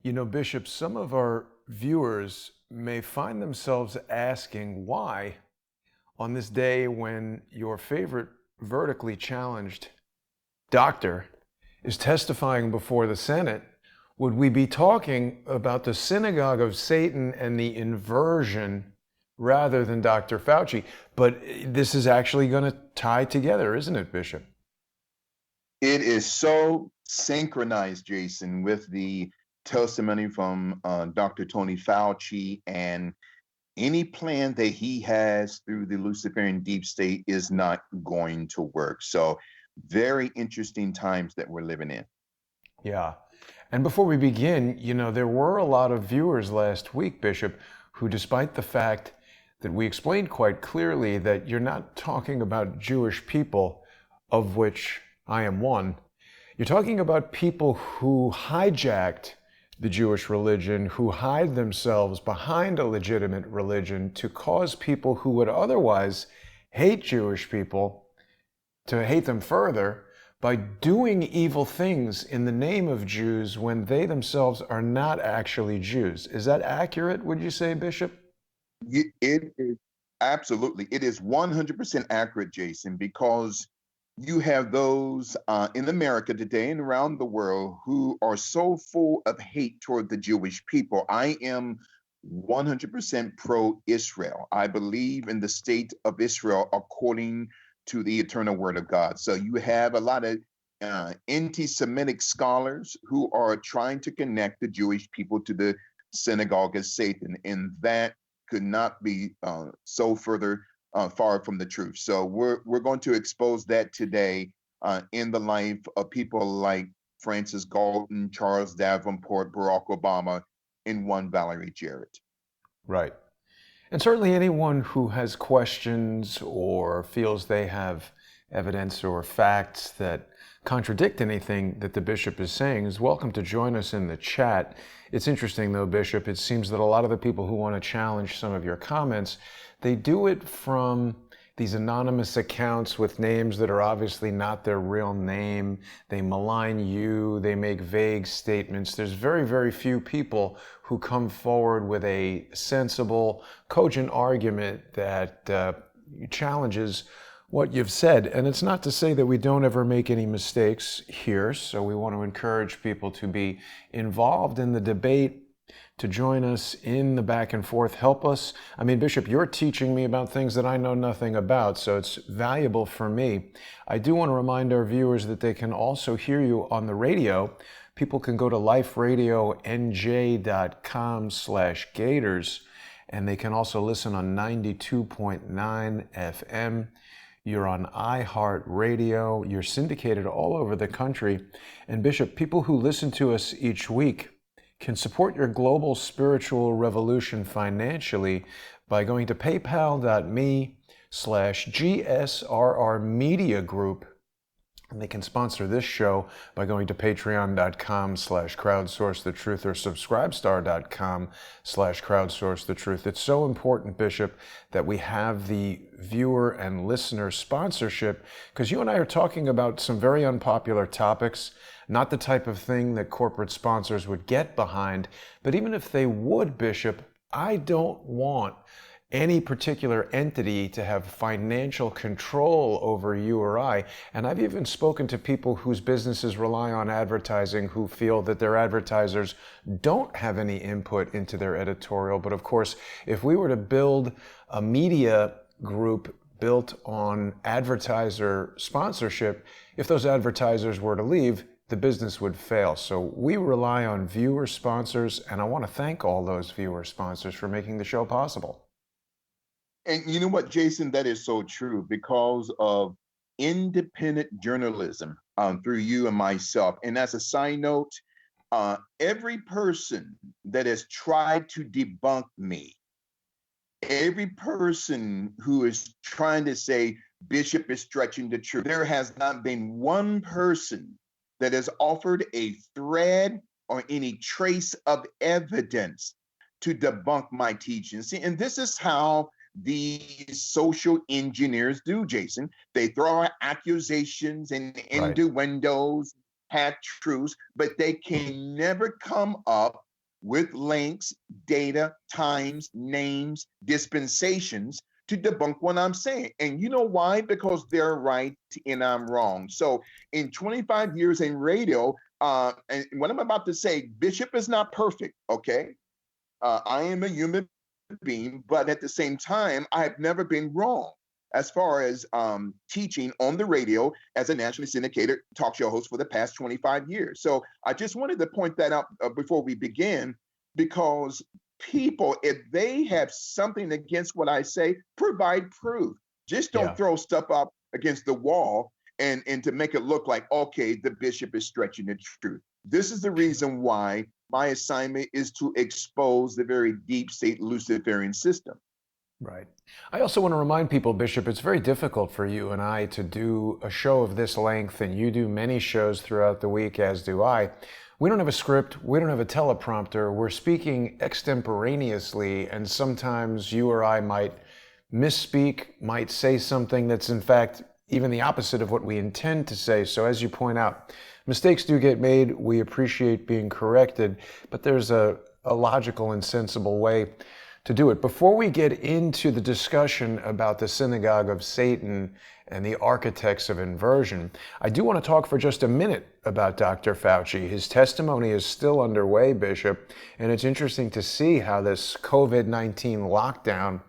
You know, Bishop, some of our viewers may find themselves asking why, on this day when your favorite vertically challenged doctor is testifying before the Senate, would we be talking about the synagogue of Satan and the inversion rather than Dr. Fauci? But this is actually going to tie together, isn't it, Bishop? It is so synchronized, Jason, with the testimony from Dr. Tony Fauci, and any plan that he has through the Luciferian deep state is not going to work. So, very interesting times that we're living in. Yeah. And before we begin, there were a lot of viewers last week, Bishop, who, despite the fact that we explained quite clearly that you're not talking about Jewish people, of which I am one, you're talking about people who hijacked the Jewish religion, who hide themselves behind a legitimate religion to cause people who would otherwise hate Jewish people to hate them further by doing evil things in the name of Jews when they themselves are not actually Jews. Is that accurate, would you say, Bishop? It is absolutely, it is 100% accurate, Jason, because you have those in America today and around the world who are so full of hate toward the Jewish people. I am 100% pro Israel. I believe in the state of Israel according to the eternal word of God. So you have a lot of anti Semitic scholars who are trying to connect the Jewish people to the synagogue of Satan, and that could not be so further far from the truth. So we're going to expose that today in the life of people like Francis Galton, Charles Davenport, Barack Obama, and one Valerie Jarrett. Right. And certainly anyone who has questions or feels they have evidence or facts that contradict anything that the bishop is saying is welcome to join us in the chat. It's interesting though, Bishop, it seems that a lot of the people who want to challenge some of your comments, they do it from these anonymous accounts with names that are obviously not their real name. They malign you, they make vague statements. There's very, very few people who come forward with a sensible, cogent argument that challenges what you've said. And it's not to say that we don't ever make any mistakes here. So we want to encourage people to be involved in the debate, to join us in the back and forth. Help us. I mean, Bishop, you're teaching me about things that I know nothing about, so it's valuable for me. I do want to remind our viewers that they can also hear you on the radio. People can go to liferadionj.com/Gaiters, and they can also listen on 92.9 FM. You're on iHeartRadio. You're syndicated all over the country. And Bishop, people who listen to us each week can support your global spiritual revolution financially by going to paypal.me/GSRR Media Group. And they can sponsor this show by going to patreon.com/crowdsourcethetruth or subscribestar.com/crowdsourcethetruth. It's so important, Bishop, that we have the viewer and listener sponsorship, because you and I are talking about some very unpopular topics, not the type of thing that corporate sponsors would get behind. But even if they would, Bishop, I don't want any particular entity to have financial control over you or I. And I've even spoken to people whose businesses rely on advertising who feel that their advertisers don't have any input into their editorial. But of course, if we were to build a media group built on advertiser sponsorship, if those advertisers were to leave, the business would fail. So we rely on viewer sponsors, and I want to thank all those viewer sponsors for making the show possible. And you know what, Jason, that is so true because of independent journalism through you and myself. And as a side note, every person that has tried to debunk me, every person who is trying to say Bishop is stretching the truth, there has not been one person that has offered a thread or any trace of evidence to debunk my teaching. See, and this is how these social engineers do, Jason. They throw out accusations and Right. innuendos, half truths, but they can never come up with links, data, times, names, dispensations to debunk what I'm saying. And you know why? Because they're right and I'm wrong. So in 25 years in radio, and what I'm about to say, Bishop is not perfect, okay? I am a human being, but at the same time, I've never been wrong as far as teaching on the radio as a nationally syndicated talk show host for the past 25 years. So I just wanted to point that out before we begin, because people, if they have something against what I say, provide proof. Just don't Yeah. throw stuff up against the wall and to make it look like, okay, the bishop is stretching the truth. This is the reason why my assignment is to expose the very deep state Luciferian system. Right. I also want to remind people, Bishop, it's very difficult for you and I to do a show of this length, and you do many shows throughout the week, as do I. We don't have a script, we don't have a teleprompter, we're speaking extemporaneously, and sometimes you or I might misspeak, might say something that's in fact even the opposite of what we intend to say. So as you point out, mistakes do get made. We appreciate being corrected, but there's a logical and sensible way to do it. Before we get into the discussion about the synagogue of Satan and the architects of inversion, I do want to talk for just a minute about Dr. Fauci. His testimony is still underway, Bishop, and it's interesting to see how this COVID-19 lockdown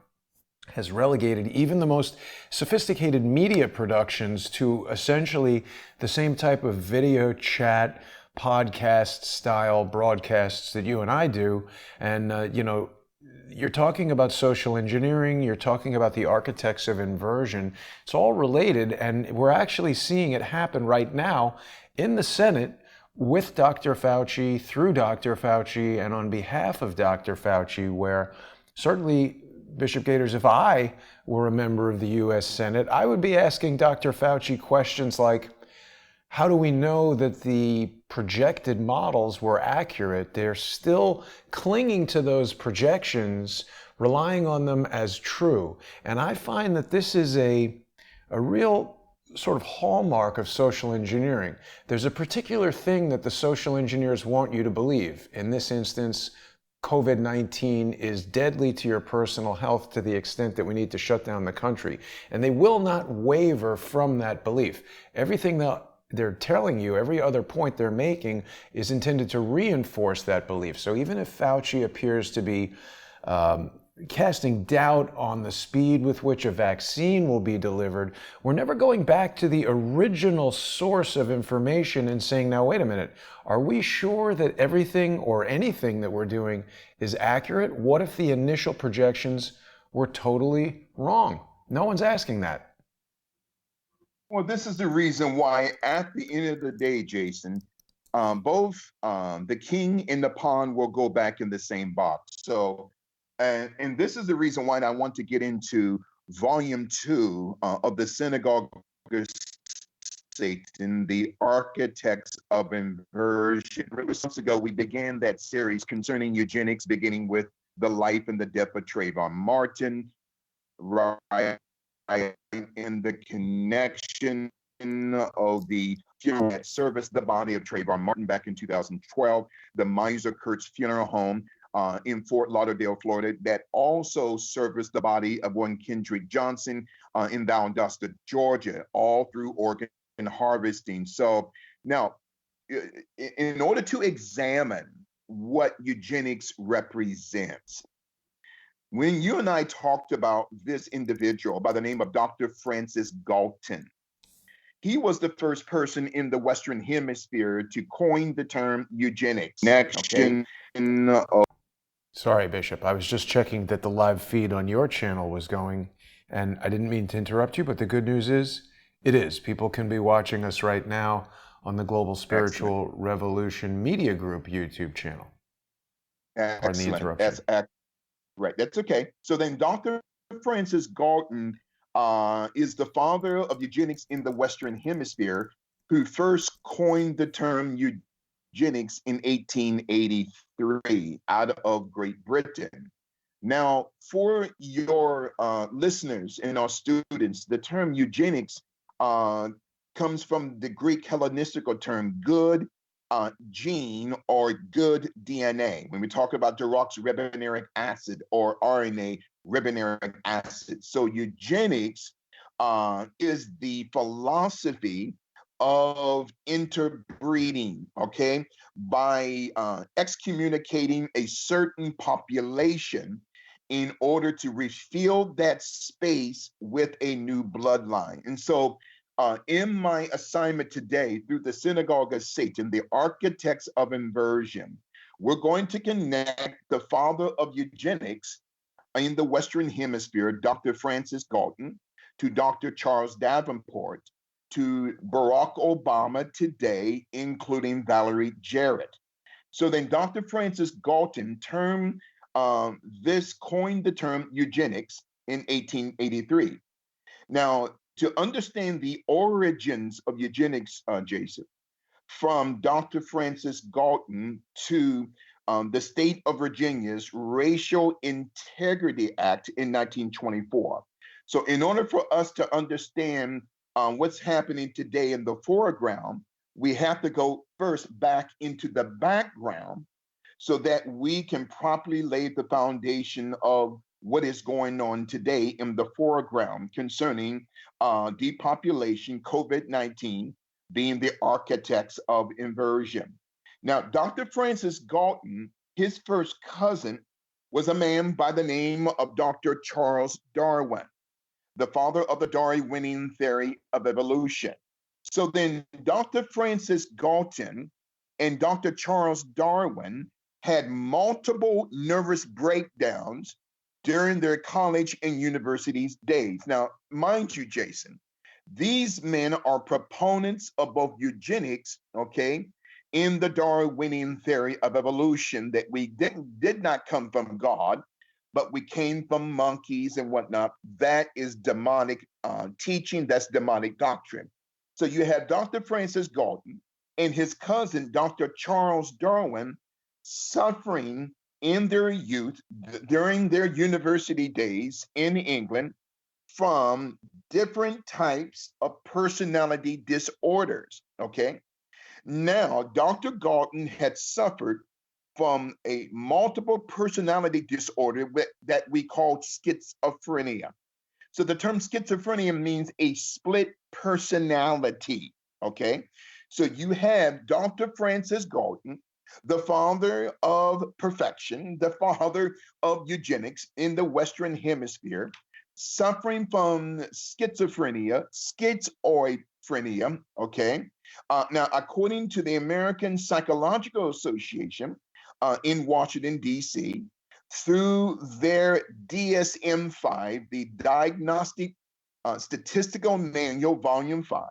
has relegated even the most sophisticated media productions to essentially the same type of video chat, podcast style broadcasts that you and I do. And, you're talking about social engineering, you're talking about the architects of inversion. It's all related, and we're actually seeing it happen right now in the Senate with Dr. Fauci, through Dr. Fauci, and on behalf of Dr. Fauci, where certainly, Bishop Gaiters, if I were a member of the U.S. Senate, I would be asking Dr. Fauci questions like, how do we know that the projected models were accurate? They're still clinging to those projections, relying on them as true. And I find that this is a real sort of hallmark of social engineering. There's a particular thing that the social engineers want you to believe. In this instance, COVID-19 is deadly to your personal health to the extent that we need to shut down the country. And they will not waver from that belief. Everything that they're telling you, every other point they're making is intended to reinforce that belief. So even if Fauci appears to be casting doubt on the speed with which a vaccine will be delivered, we're never going back to the original source of information and saying, now, wait a minute, are we sure that everything or anything that we're doing is accurate? What if the initial projections were totally wrong? No one's asking that. Well, this is the reason why, at the end of the day, Jason, both the king and the pawn will go back in the same box. So, and this is the reason why I want to get into volume 2 of the Synagogue of Satan, the architects of inversion. Months ago, we began that series concerning eugenics, beginning with the life and the death of Trayvon Martin, right? And the connection of the funeral that serviced the body of Trayvon Martin back in 2012, the Miser Kurtz Funeral Home in Fort Lauderdale, Florida, that also serviced the body of one Kendrick Johnson in Valdosta, Georgia, all through organ harvesting. So now, in order to examine what eugenics represents, when you and I talked about this individual by the name of Dr. Francis Galton, he was the first person in the Western Hemisphere to coin the term eugenics. Okay. Sorry, Bishop. I was just checking that the live feed on your channel was going, and I didn't mean to interrupt you, but the good news is, it is. People can be watching us right now on the Global Spiritual Excellent. Revolution Media Group YouTube channel. Pardon the Excellent. interruption. Right, that's okay. So then Dr. Francis Galton is the father of eugenics in the Western Hemisphere, who first coined the term eugenics in 1883 out of Great Britain. Now, for your listeners and our students, the term eugenics comes from the Greek Hellenistical term good, gene or good DNA. When we talk about deoxyribonuric acid or RNA ribonuric acid. So eugenics is the philosophy of interbreeding, okay, by excommunicating a certain population in order to refill that space with a new bloodline. And so in my assignment today, through the Synagogue of Satan, the architects of inversion, we're going to connect the father of eugenics in the Western Hemisphere, Dr. Francis Galton, to Dr. Charles Davenport, to Barack Obama today, including Valerie Jarrett. So then Dr. Francis Galton coined the term eugenics in 1883. Now, to understand the origins of eugenics, Jason, from Dr. Francis Galton to the state of Virginia's Racial Integrity Act in 1924. So in order for us to understand what's happening today in the foreground, we have to go first back into the background so that we can properly lay the foundation of what is going on today in the foreground concerning depopulation, COVID-19 being the architects of inversion. Now, Dr. Francis Galton, his first cousin was a man by the name of Dr. Charles Darwin, the father of the Darwinian theory of evolution. So then Dr. Francis Galton and Dr. Charles Darwin had multiple nervous breakdowns during their college and universities days. Now, mind you, Jason, these men are proponents of both eugenics, okay, in the Darwinian theory of evolution, that we did not come from God, but we came from monkeys and whatnot. That is demonic teaching. That's demonic doctrine. So you have Dr. Francis Galton and his cousin, Dr. Charles Darwin, suffering in their youth during their university days in England from different types of personality disorders, okay? Now, Dr. Galton had suffered from a multiple personality disorder that we call schizophrenia. So the term schizophrenia means a split personality, okay? So you have Dr. Francis Galton, the father of perfection, the father of eugenics in the Western Hemisphere, suffering from schizophrenia, schizoidphrenia, okay? Now, according to the American Psychological Association in Washington, D.C., through their DSM-5, the Diagnostic Statistical Manual, Volume 5,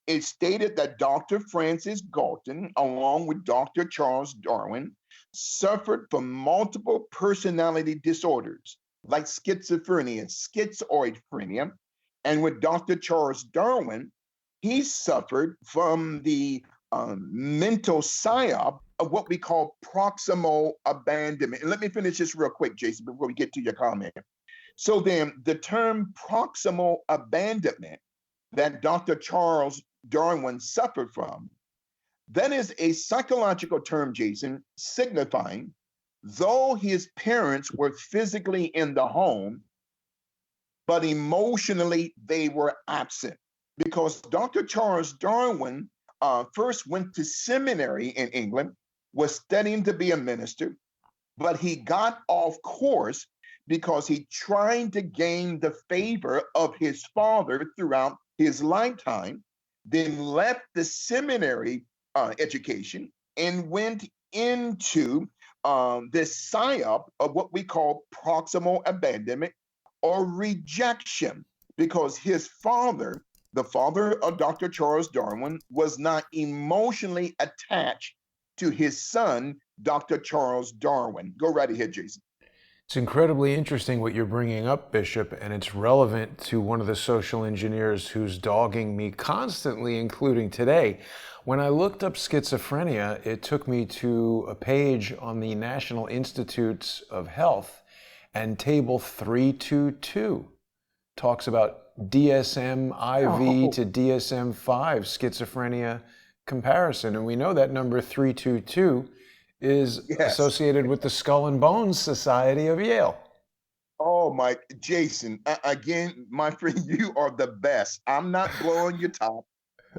it stated that Dr. Francis Galton, along with Dr. Charles Darwin, suffered from multiple personality disorders like schizophrenia, schizoidphrenia, and with Dr. Charles Darwin, he suffered from the mental psyop of what we call proximal abandonment. And let me finish this real quick, Jason, before we get to your comment. So then the term proximal abandonment that Dr. Charles Darwin suffered from, that is a psychological term, Jason, signifying though his parents were physically in the home, but emotionally they were absent. Because Dr. Charles Darwin first went to seminary in England, was studying to be a minister, but he got off course because he tried to gain the favor of his father throughout his lifetime, then left the seminary education and went into this psyop of what we call proximal abandonment or rejection, because his father, the father of Dr. Charles Darwin, was not emotionally attached to his son, Dr. Charles Darwin. Go right ahead, Jason. It's incredibly interesting what you're bringing up, Bishop, and it's relevant to one of the social engineers who's dogging me constantly, including today. When I looked up schizophrenia, it took me to a page on the National Institutes of Health, and table 322 talks about DSM-IV to DSM-5 schizophrenia comparison. And we know that number 322 is Yes. associated with the Skull and Bones Society of Yale. Oh my, Jason, again, my friend, you are the best. I'm not blowing your top.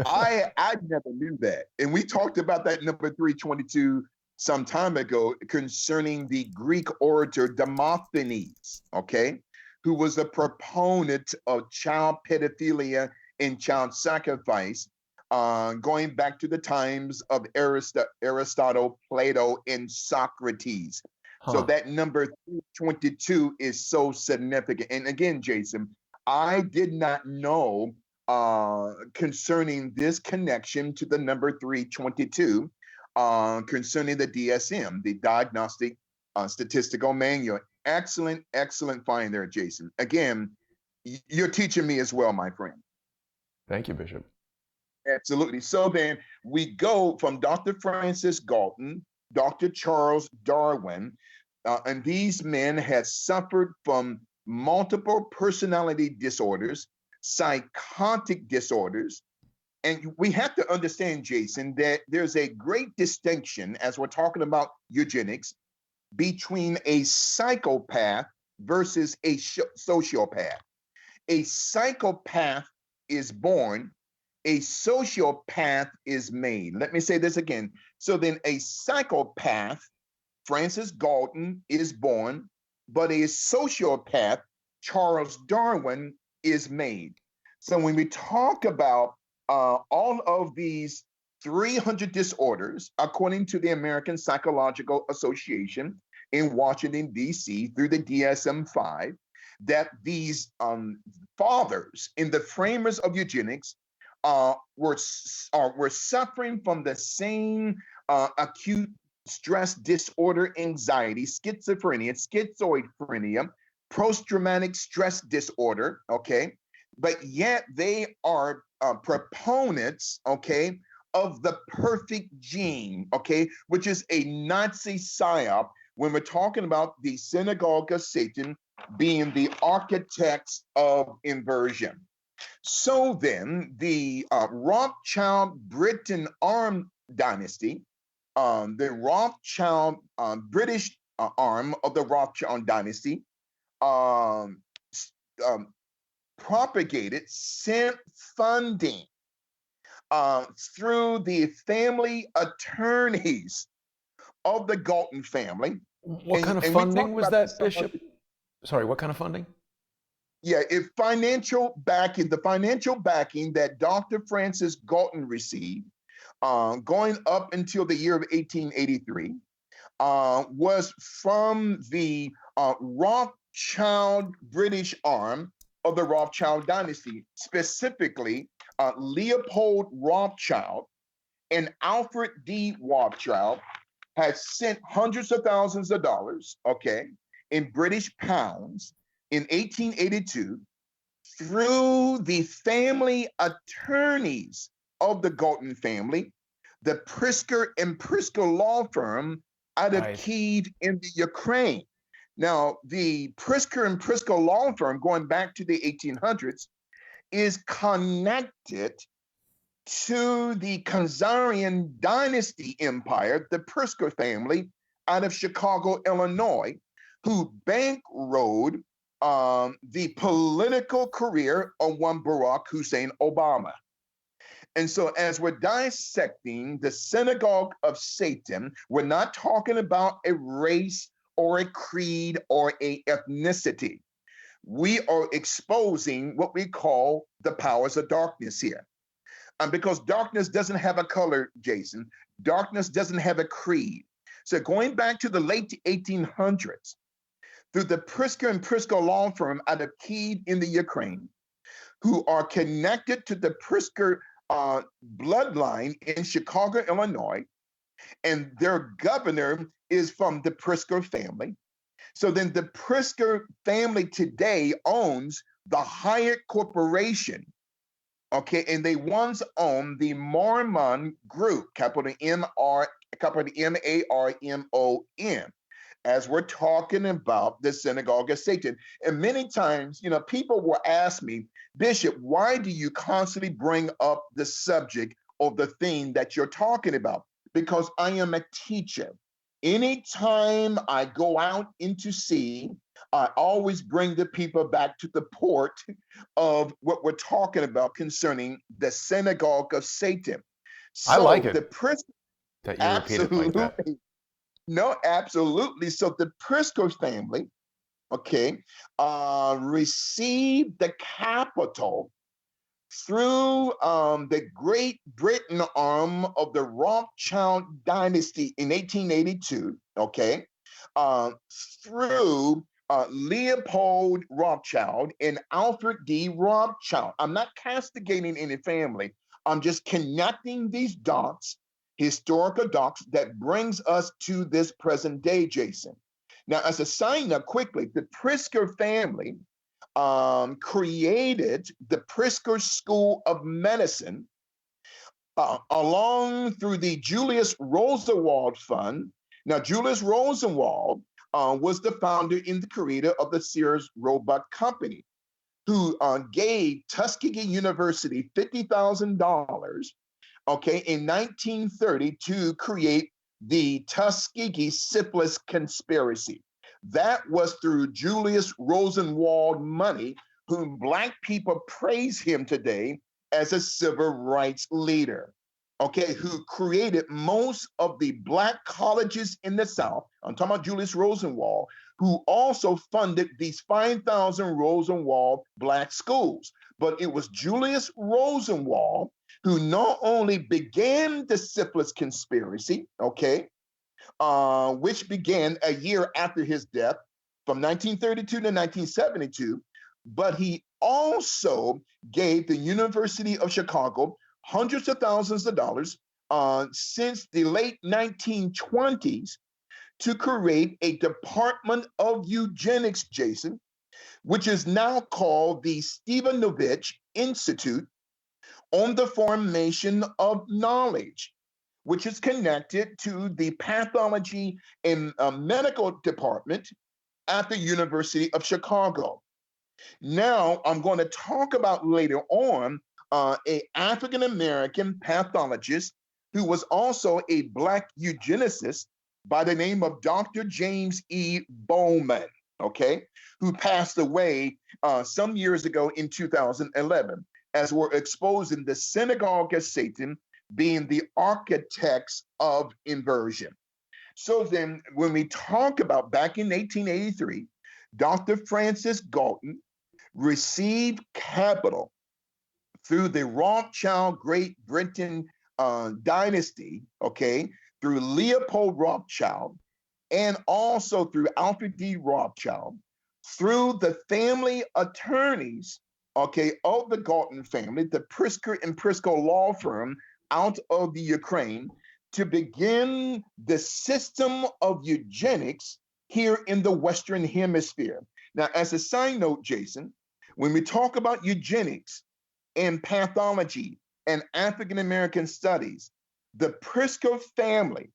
I never knew that. And we talked about that number 322 some time ago concerning the Greek orator Demosthenes, okay, who was a proponent of child pedophilia and child sacrifice, going back to the times of Aristotle, Plato, and Socrates. So Huh. that number 322 is so significant. And again, Jason, I did not know concerning this connection to the number 322 concerning the DSM, the Diagnostic Statistical Manual. Excellent, excellent find there, Jason. Again, you're teaching me as well, my friend. Thank you, Bishop. Absolutely. So then we go from Dr. Francis Galton, Dr. Charles Darwin, and these men had suffered from multiple personality disorders, psychotic disorders. And we have to understand, Jason, that there's a great distinction as we're talking about eugenics between a psychopath versus a sociopath. A psychopath is born, a sociopath is made. Let me say this again. So then a psychopath, Francis Galton, is born, but a sociopath, Charles Darwin, is made. So when we talk about all of these 300 disorders, according to the American Psychological Association in Washington, D.C., through the DSM-5, that these fathers in the framers of eugenics were suffering from the same acute stress disorder, anxiety, schizophrenia, schizoid, post-traumatic stress disorder, okay? But yet they are proponents, okay, of the perfect gene, okay, which is a Nazi psyop when we're talking about the synagogue of Satan being the architects of inversion. So then the Rothschild Britain arm dynasty, the Rothschild British arm of the Rothschild dynasty, um, propagated, sent funding through the family attorneys of the Galton family. What kind of And we funding talked was about that, this some Bishop? Sorry, what kind of funding? yeah, if financial backing, the financial backing that Dr. Francis Galton received, going up until the year of 1883, was from the Rothschild British arm of the Rothschild dynasty, specifically Leopold Rothschild and Alfred D. Rothschild had sent hundreds of thousands of dollars, okay, in British pounds in 1882 through the family attorneys of the Galton family, the Prisker and Prisker law firm out of Right. Kyiv in the Ukraine. Now, the Prisker and Prisker law firm, going back to the 1800s, is connected to the Khazarian dynasty empire, the Prisker family out of Chicago, Illinois, who bankrolled the political career of one Barack Hussein Obama. And so, as we're dissecting the synagogue of Satan, we're not talking about a race or a creed or a ethnicity. We are exposing what we call the powers of darkness here. Because darkness doesn't have a color, Jason. Darkness doesn't have a creed. So going back to the late 1800s, through the Prisker and Prisker law firm out of Kyiv in the Ukraine, who are connected to the Prisker bloodline in Chicago, Illinois, and their governor is from the Prisker family. So then the Prisker family today owns the Hyatt Corporation, okay, and they once owned the Mormon group, capital M-A-R-M-O-N, as we're talking about the synagogue of Satan. And many times, people will ask me, Bishop, why do you constantly bring up the subject of the thing that you're talking about, because I am a teacher. Anytime I go out into sea, I always bring the people back to the port of what we're talking about concerning the synagogue of Satan. I like So it the Prisco, that you repeat it like that. absolutely, no, absolutely. So the Prisco family, okay, received the capital through the Great Britain arm of the Rothschild dynasty in 1882, okay, uh, through Leopold Rothschild and Alfred D. Rothschild. I'm not castigating any family. I'm just connecting these dots, historical dots that brings us to this present day, Jason. Now, as a side note, quickly, the Prisker family created the Prisker School of Medicine along through the Julius Rosenwald Fund. Now, Julius Rosenwald was the founder and the creator of the Sears Roebuck Company, who gave Tuskegee University $50,000, okay, in 1930 to create the Tuskegee syphilis conspiracy. That was through Julius Rosenwald money, whom Black people praise him today as a civil rights leader, okay, who created most of the Black colleges in the South. I'm talking about Julius Rosenwald, who also funded these 5,000 Rosenwald Black schools. But it was Julius Rosenwald who not only began the syphilis conspiracy, okay, which began a year after his death from 1932 to 1972, but he also gave the University of Chicago hundreds of thousands of dollars since the late 1920s to create a Department of Eugenics, Jason, which is now called the Stevanovich Institute on the Formation of Knowledge, which is connected to the pathology and medical department at the University of Chicago. Now, I'm going to talk about later on a African American pathologist who was also a Black eugenicist by the name of Dr. James E. Bowman, okay, who passed away some years ago in 2011, as we're exposing the synagogue of Satan being the architects of inversion. So then, when we talk about back in 1883, Dr. Francis Galton received capital through the Rothschild Great Britain dynasty, okay, through Leopold Rothschild, and also through Alfred D. Rothschild, through the family attorneys, okay, of the Galton family, the Prisker and Prisko law firm out of the Ukraine, to begin the system of eugenics here in the Western Hemisphere. Now, as a side note, Jason, when we talk about eugenics and pathology and African American studies, the Prisker family,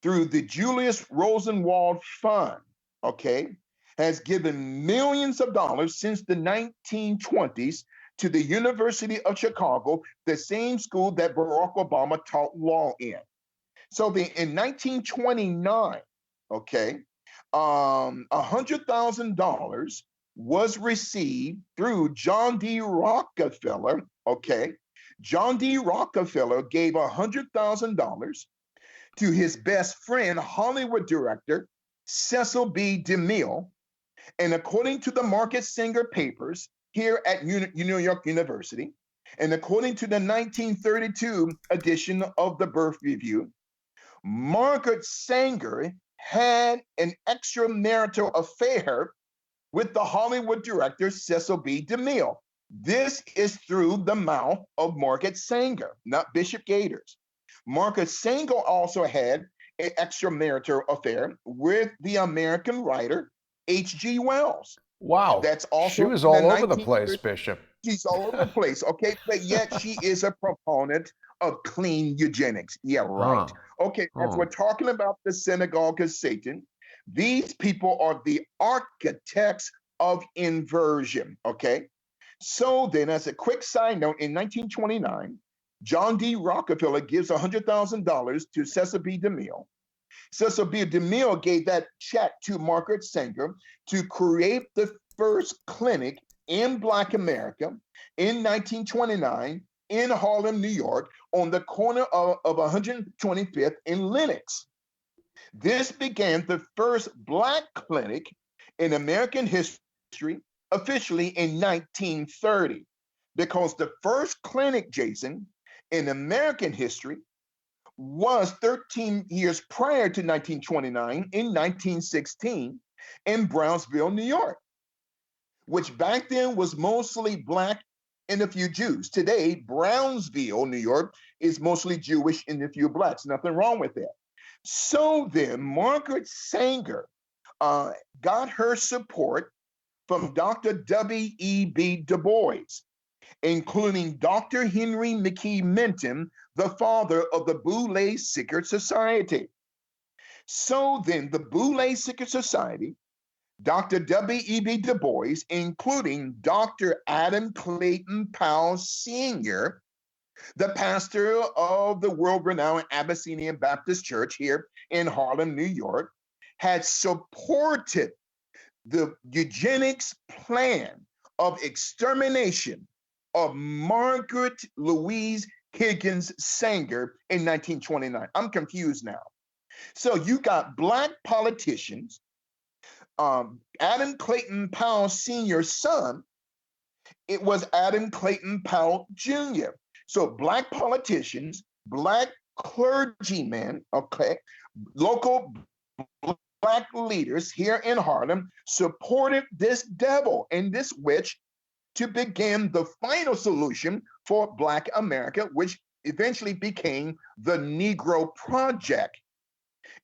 through the Julius Rosenwald Fund, okay, has given millions of dollars since the 1920s to the University of Chicago, the same school that Barack Obama taught law in. So in 1929, okay, $100,000 was received through John D. Rockefeller, okay. John D. Rockefeller gave $100,000 to his best friend, Hollywood director Cecil B. DeMille. And according to the Market Singer papers here at New York University, and according to the 1932 edition of the Birth Review, Margaret Sanger had an extramarital affair with the Hollywood director Cecil B. DeMille. This is through the mouth of Margaret Sanger, not Bishop Gaiters. Margaret Sanger also had an extramarital affair with the American writer H.G. Wells. Wow. That's She also was in the all over the 1930s. place, Bishop. She's all over the place, okay? But yet she is a proponent of clean eugenics. Yeah, right. Huh. Okay, as we're talking about the synagogue of Satan, these people are the architects of inversion, okay? So then, as a quick side note, in 1929, John D. Rockefeller gives $100,000 to Cecil B. DeMille. Cecil B. DeMille gave that check to Margaret Sanger to create the first clinic in Black America in 1929 in Harlem, New York, on the corner of 125th and Lenox. This began the first Black clinic in American history, officially in 1930, because the first clinic, Jason, in American history was 13 years prior to 1929 in 1916 in Brownsville, New York, which back then was mostly Black and a few Jews. Today, Brownsville, New York, is mostly Jewish and a few Blacks. Nothing wrong with that. So then, Margaret Sanger got her support from Dr. W.E.B. Du Bois, including Dr. Henry McKee Minton, the father of the Boule Secret Society. So then, the Boule Secret Society, Dr. W.E.B. Du Bois, including Dr. Adam Clayton Powell Sr., the pastor of the world-renowned Abyssinian Baptist Church here in Harlem, New York, had supported the eugenics plan of extermination of Margaret Louise Higgins Sanger in 1929. I'm confused now. So you got Black politicians, Adam Clayton Powell Sr.'s son, it was Adam Clayton Powell Jr. So Black politicians, Black clergymen, okay, local Black leaders here in Harlem supported this devil and this witch to begin the final solution for Black America, which eventually became the Negro Project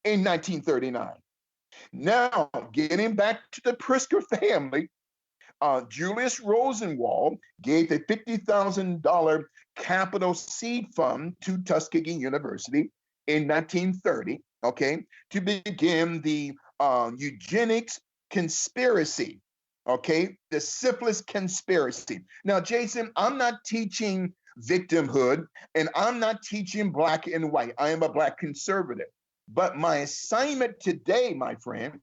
in 1939. Now, getting back to the Prisker family, Julius Rosenwald gave a $50,000 capital seed fund to Tuskegee University in 1930, okay, to begin the eugenics conspiracy, okay, the syphilis conspiracy. Now, Jason, I'm not teaching victimhood and I'm not teaching Black and white. I am a Black conservative. But my assignment today, my friend,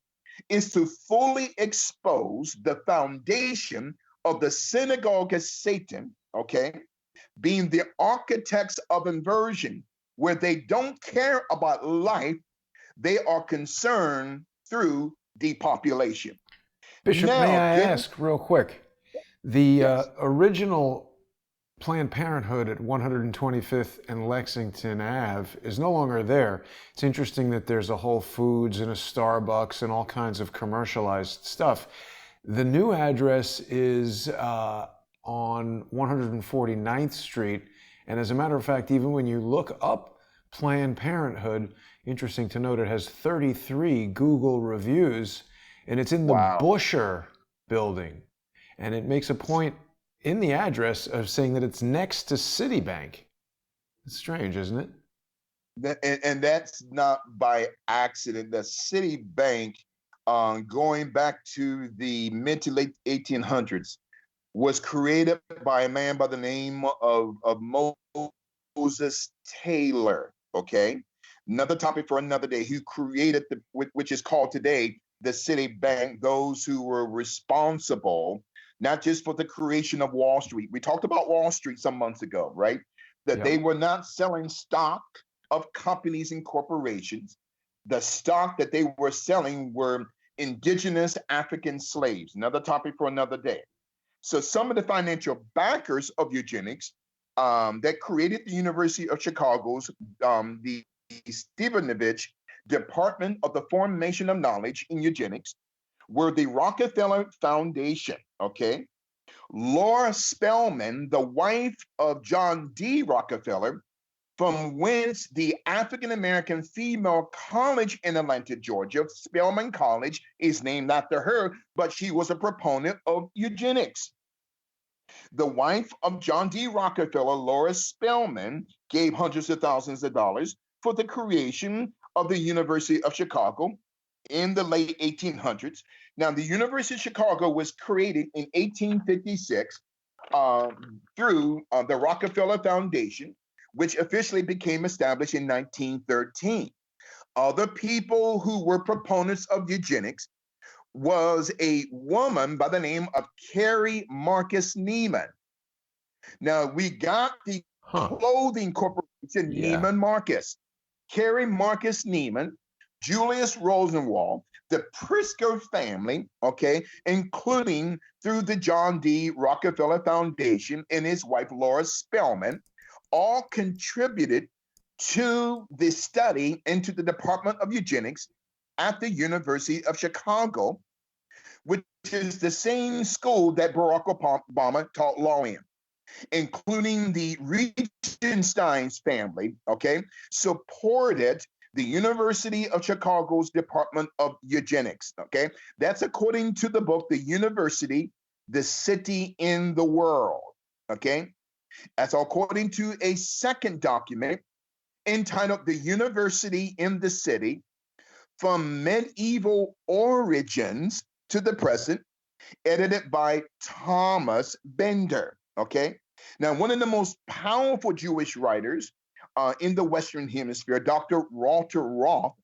is to fully expose the foundation of the synagogue of Satan, okay, being the architects of inversion, where they don't care about life, they are concerned through depopulation. Bishop, may Now, I ask real quick? The yes. original Planned Parenthood at 125th and Lexington Ave is no longer there. It's interesting that there's a Whole Foods and a Starbucks and all kinds of commercialized stuff. The new address is on 149th Street. And as a matter of fact, even when you look up Planned Parenthood, interesting to note, it has 33 Google reviews, and it's in the Wow. Busher building. And it makes a point in the address of saying that it's next to Citibank. It's strange, isn't it? And that's not by accident. The Citibank, going back to the mid to late 1800s, was created by a man by the name of Moses Taylor, okay? Another topic for another day, who created, which is called today the Citibank, those who were responsible not just for the creation of Wall Street. We talked about Wall Street some months ago, right? That they were not selling stock of companies and corporations. The stock that they were selling were indigenous African slaves. Another topic for another day. So some of the financial backers of eugenics that created the University of Chicago's the Stepanovich Department of the Formation of Knowledge in Eugenics were the Rockefeller Foundation, okay? Laura Spelman, the wife of John D. Rockefeller, from whence the African-American Female College in Atlanta, Georgia, Spelman College, is named after her, but she was a proponent of eugenics. The wife of John D. Rockefeller, Laura Spelman, gave hundreds of thousands of dollars for the creation of the University of Chicago in the late 1800s. Now, the University of Chicago was created in 1856 through the Rockefeller Foundation, which officially became established in 1913. Other people who were proponents of eugenics was a woman by the name of Carrie Marcus Neiman. Now, we got the Huh. clothing corporation Yeah. Neiman Marcus, Carrie Marcus Neiman, Julius Rosenwald, the Pritzker family, okay, including through the John D. Rockefeller Foundation and his wife Laura Spelman, all contributed to the study into the Department of Eugenics at the University of Chicago, which is the same school that Barack Obama taught law in, including the Regenstein's family, okay, supported the University of Chicago's Department of Eugenics, okay? That's according to the book, The University, the City in the World, okay? That's according to a second document entitled The University in the City, From Medieval Origins to the Present, edited by Thomas Bender, okay? Now, one of the most powerful Jewish writers in the Western Hemisphere, Dr. Walter Roth,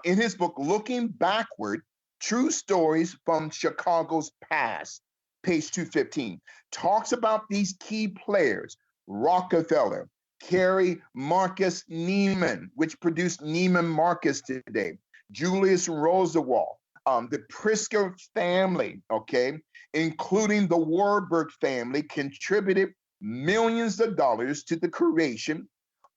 in his book, Looking Backward, True Stories from Chicago's Past, page 215, talks about these key players, Rockefeller, Carrie Marcus Neiman, which produced Neiman Marcus today, Julius Rosenwald, the Pritzker family, okay, including the Warburg family, contributed millions of dollars to the creation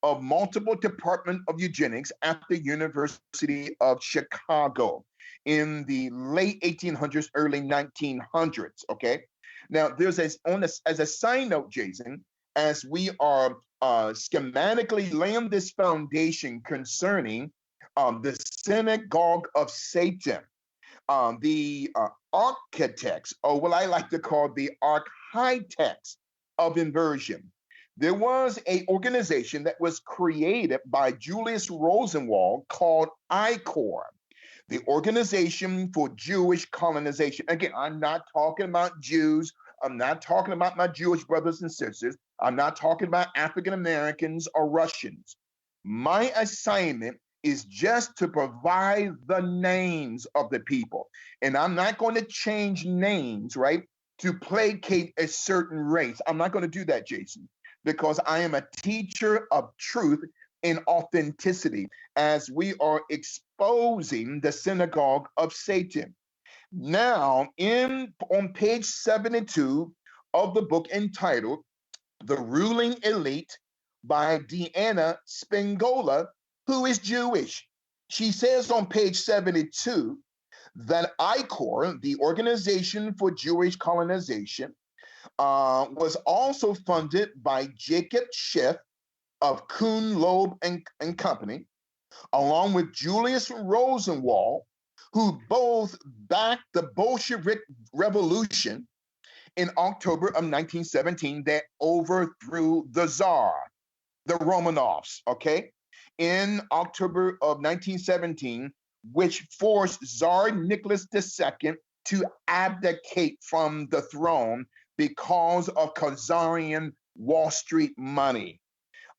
of multiple Department of Eugenics at the University of Chicago in the late 1800s, early 1900s, okay? Now, there's as a side note, Jason, as we are schematically laying this foundation concerning the synagogue of Satan, the architects, or what I like to call the architects of inversion. There was an organization that was created by Julius Rosenwald called ICOR, the Organization for Jewish Colonization. Again, I'm not talking about Jews. I'm not talking about my Jewish brothers and sisters. I'm not talking about African Americans or Russians. My assignment is just to provide the names of the people. And I'm not going to change names, right, to placate a certain race. I'm not going to do that, Jason, because I am a teacher of truth and authenticity as we are exposing the synagogue of Satan. Now, on page 72 of the book entitled The Ruling Elite by Deanna Spingola, who is Jewish, she says on page 72 that ICOR, the Organization for Jewish Colonization, was also funded by Jacob Schiff of Kuhn, Loeb and Company, along with Julius Rosenwald, who both backed the Bolshevik Revolution in October of 1917 that overthrew the Tsar, the Romanovs, okay, in October of 1917, which forced Tsar Nicholas II to abdicate from the throne because of Khazarian Wall Street money.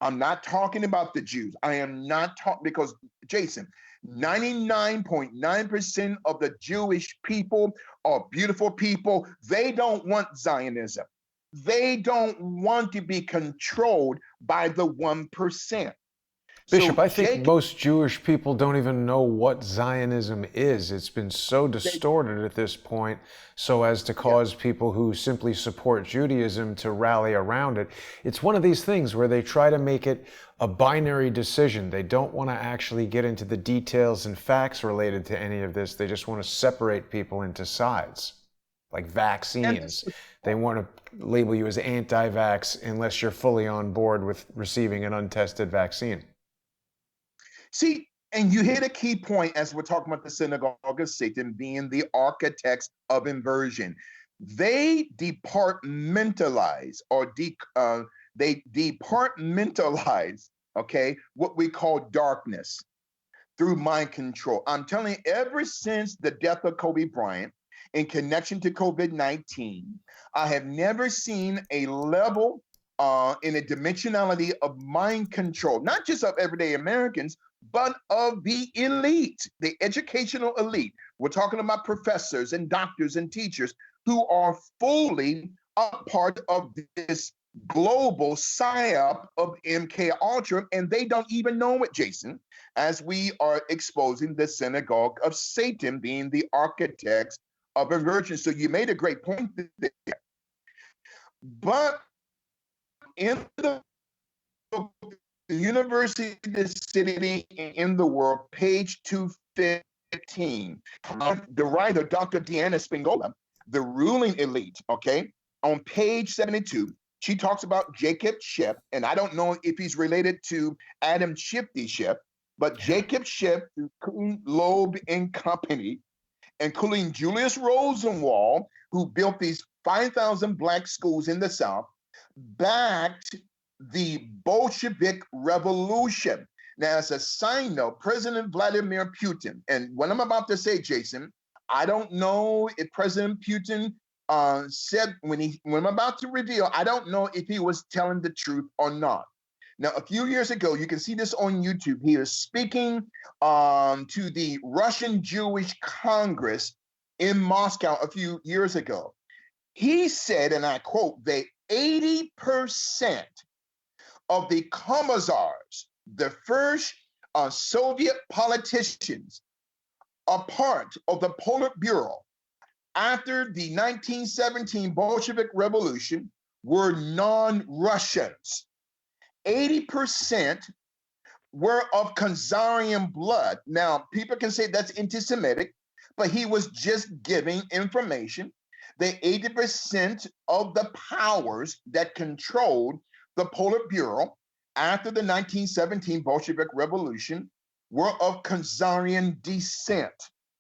I'm not talking about the Jews. I am not talking because, Jason, 99.9% of the Jewish people are beautiful people. They don't want Zionism. They don't want to be controlled by the 1%. Bishop, So I think Jacob, most Jewish people don't even know what Zionism is. It's been so distorted at this point so as to cause people who simply support Judaism to rally around it. It's one of these things where they try to make it a binary decision. They don't want to actually get into the details and facts related to any of this. They just want to separate people into sides, like vaccines. They want to label you as anti-vax unless you're fully on board with receiving an untested vaccine. see, and you hit a key point as we're talking about the synagogue of Satan being the architects of inversion. They departmentalize they departmentalize, okay, what we call darkness through mind control. I'm telling you, ever since the death of Kobe Bryant in connection to COVID-19, I have never seen a level in a dimensionality of mind control, not just of everyday Americans, but of the elite, the educational elite. We're talking about professors and doctors and teachers who are fully a part of this global psyop of MK Ultra, and they don't even know it, Jason, as we are exposing the synagogue of Satan being the architects of inversion. So you made a great point there. But in the University of the City in the World, page 215, the writer, Dr. Deanna Spingola, the ruling elite, okay, on page 72, she talks about Jacob Schiff, and I don't know if he's related to Adam Shifty Schiff, but Jacob Schiff, Loeb and Company, including Julius Rosenwald, who built these 5,000 black schools in the South, backed the Bolshevik Revolution. Now, as a side note, President Vladimir Putin, and what I'm about to say, Jason, I don't know if President Putin said when I'm about to reveal, I don't know if he was telling the truth or not. Now, a few years ago, you can see this on YouTube. He was speaking to the Russian Jewish Congress in Moscow a few years ago. He said, and I quote, that 80% of the commissars, the first Soviet politicians, are part of the Politburo after the 1917 Bolshevik Revolution were non-Russians. 80% were of Khazarian blood. Now, people can say that's anti-Semitic, but he was just giving information that 80% of the powers that controlled the Politburo after the 1917 Bolshevik Revolution were of Khazarian descent,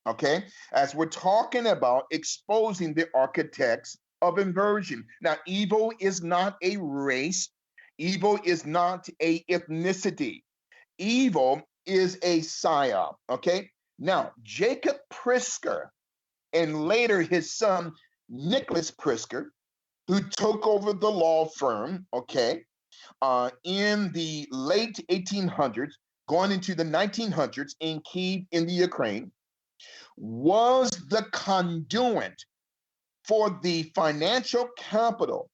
okay? As we're talking about exposing the architects of inversion. Now, evil is not a race. Evil is not a ethnicity. Evil is a psyop, okay? Now, Jacob Prisker and later his son, Nicholas Prisker, who took over the law firm, okay, in the late 1800s, going into the 1900s in Kyiv in the Ukraine, was the conduit for the financial capital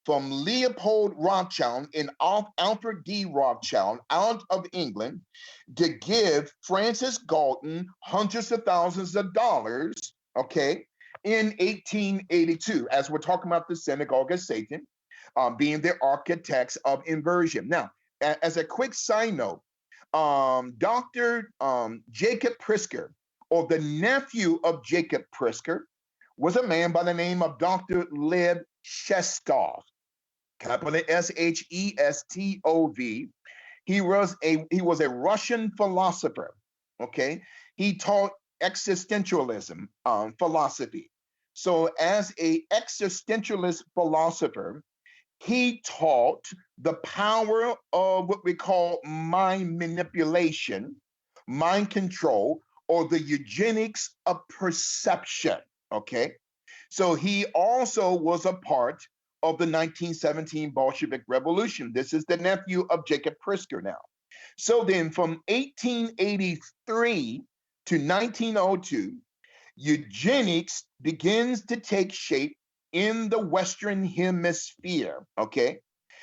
from Leopold Rothschild and Alfred D. Rothschild out of England to give Francis Galton hundreds of thousands of dollars, okay, in 1882, as we're talking about the Synagogue of Satan, being the architects of inversion. Now, as a quick side note, Dr. Jacob Prisker, or the nephew of Jacob Prisker, was a man by the name of Dr. Lev Shestov, capital Shestov. He was a Russian philosopher. Okay, he taught existentialism philosophy. So, as a existentialist philosopher, he taught the power of what we call mind manipulation, mind control, or the eugenics of perception. Okay, so he also was a part of the 1917 Bolshevik Revolution. This is the nephew of Jacob Prisker now. So then from 1883 to 1902, eugenics begins to take shape in the Western Hemisphere, okay?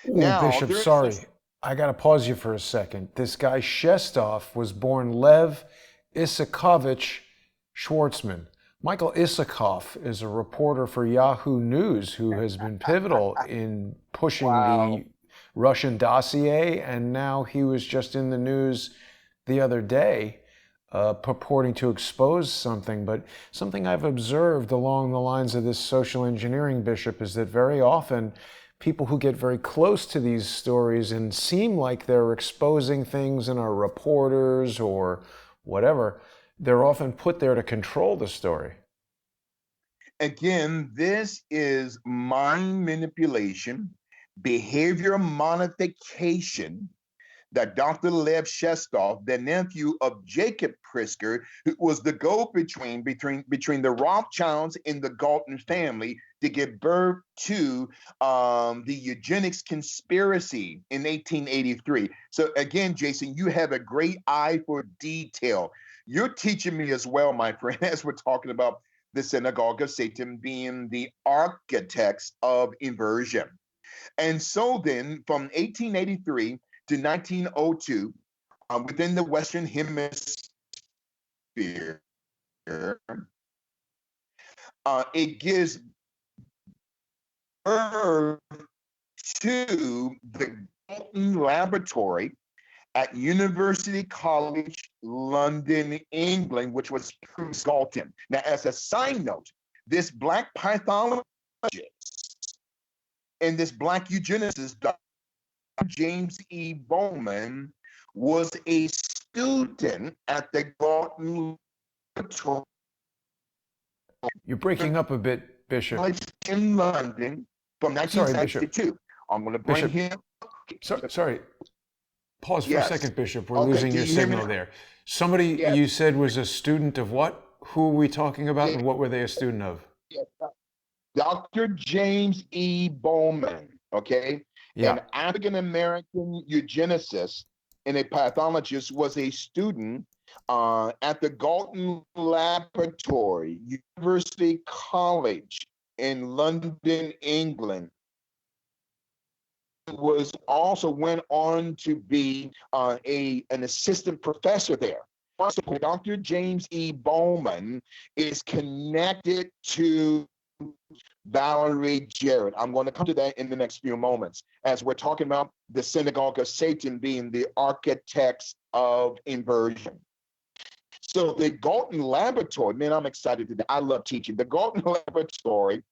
Ooh, Now, Bishop, sorry. I got to pause you for a second. This guy Shestov was born Lev Isakovich Schwartzman. Michael Isikoff is a reporter for Yahoo News who has been pivotal in pushing the Russian dossier, and now he was just in the news the other day purporting to expose something. But something I've observed along the lines of this social engineering, Bishop, is that very often people who get very close to these stories and seem like they're exposing things and are reporters or whatever, they're often put there to control the story. Again, this is mind manipulation, behavior modification that Dr. Lev Shestov, the nephew of Jacob Prisker, who was the go-between between the Rothschilds and the Galton family, to give birth to the eugenics conspiracy in 1883. So again, Jason, you have a great eye for detail. You're teaching me as well, my friend, as we're talking about the synagogue of Satan being the architects of inversion. And so then from 1883 to 1902, within the Western Hemisphere, it gives birth to the Galton Laboratory at University College London, England, which was Galton. Now, as a side note, this black pathologist and this black eugenicist, Dr. James E. Bowman, was a student at the Galton Laboratory. You're breaking up a bit, Bishop. In London from 1962. I'm going to bring him. Sorry. Pause for Yes. a second, Bishop. We're Okay, losing can your you hear me signal now? there. Somebody Yes. you said was a student of what? Who are we talking about, Yeah. and what were they a student of? Yes. Dr. James E. Bowman, okay? Yeah. An African American eugenicist and a pathologist, was a student at the Galton Laboratory, University College in London, England. Was also went on to be an assistant professor there. Also, Dr. James E. Bowman is connected to Valerie Jarrett. I'm going to come to that in the next few moments as we're talking about the synagogue of Satan being the architects of inversion. So the Galton Laboratory, man, I'm excited today. I love teaching. The Galton Laboratory,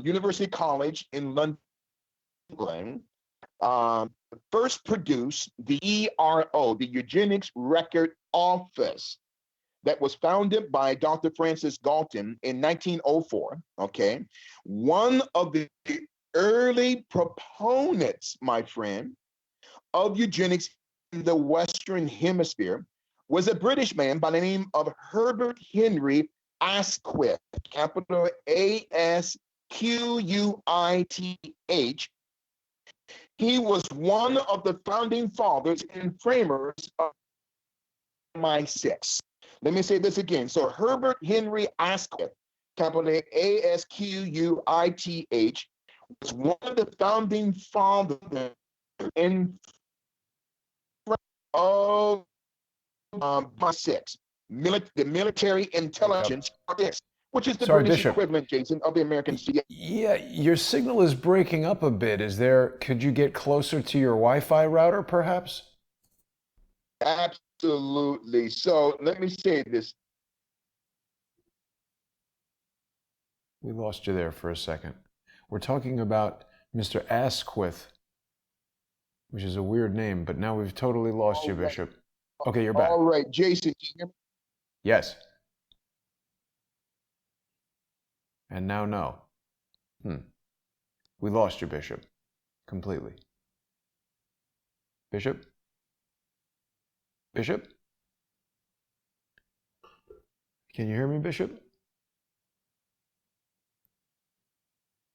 University College in London, England, first produced the ERO, the Eugenics Record Office, that was founded by Dr. Francis Galton in 1904, okay? One of the early proponents, my friend, of eugenics in the Western Hemisphere was a British man by the name of Herbert Henry Asquith, capital Asquith. He was one of the founding fathers and framers of MI6. Let me say this again. So Herbert Henry Asquith, capital Asquith, was one of the founding fathers and of MI6, the military intelligence, which is the Sorry, British Bishop. equivalent, Jason, of the American CIA. Yeah, your signal is breaking up a bit. Could you get closer to your Wi-Fi router, perhaps? Absolutely. So let me say this. We lost you there for a second. We're talking about Mr. Asquith, which is a weird name, but now we've totally lost you, Bishop. Okay, you're back. All right, Jason, can you hear me? Yes. And now no. We lost you, Bishop. Completely. Bishop? Bishop? Can you hear me, Bishop?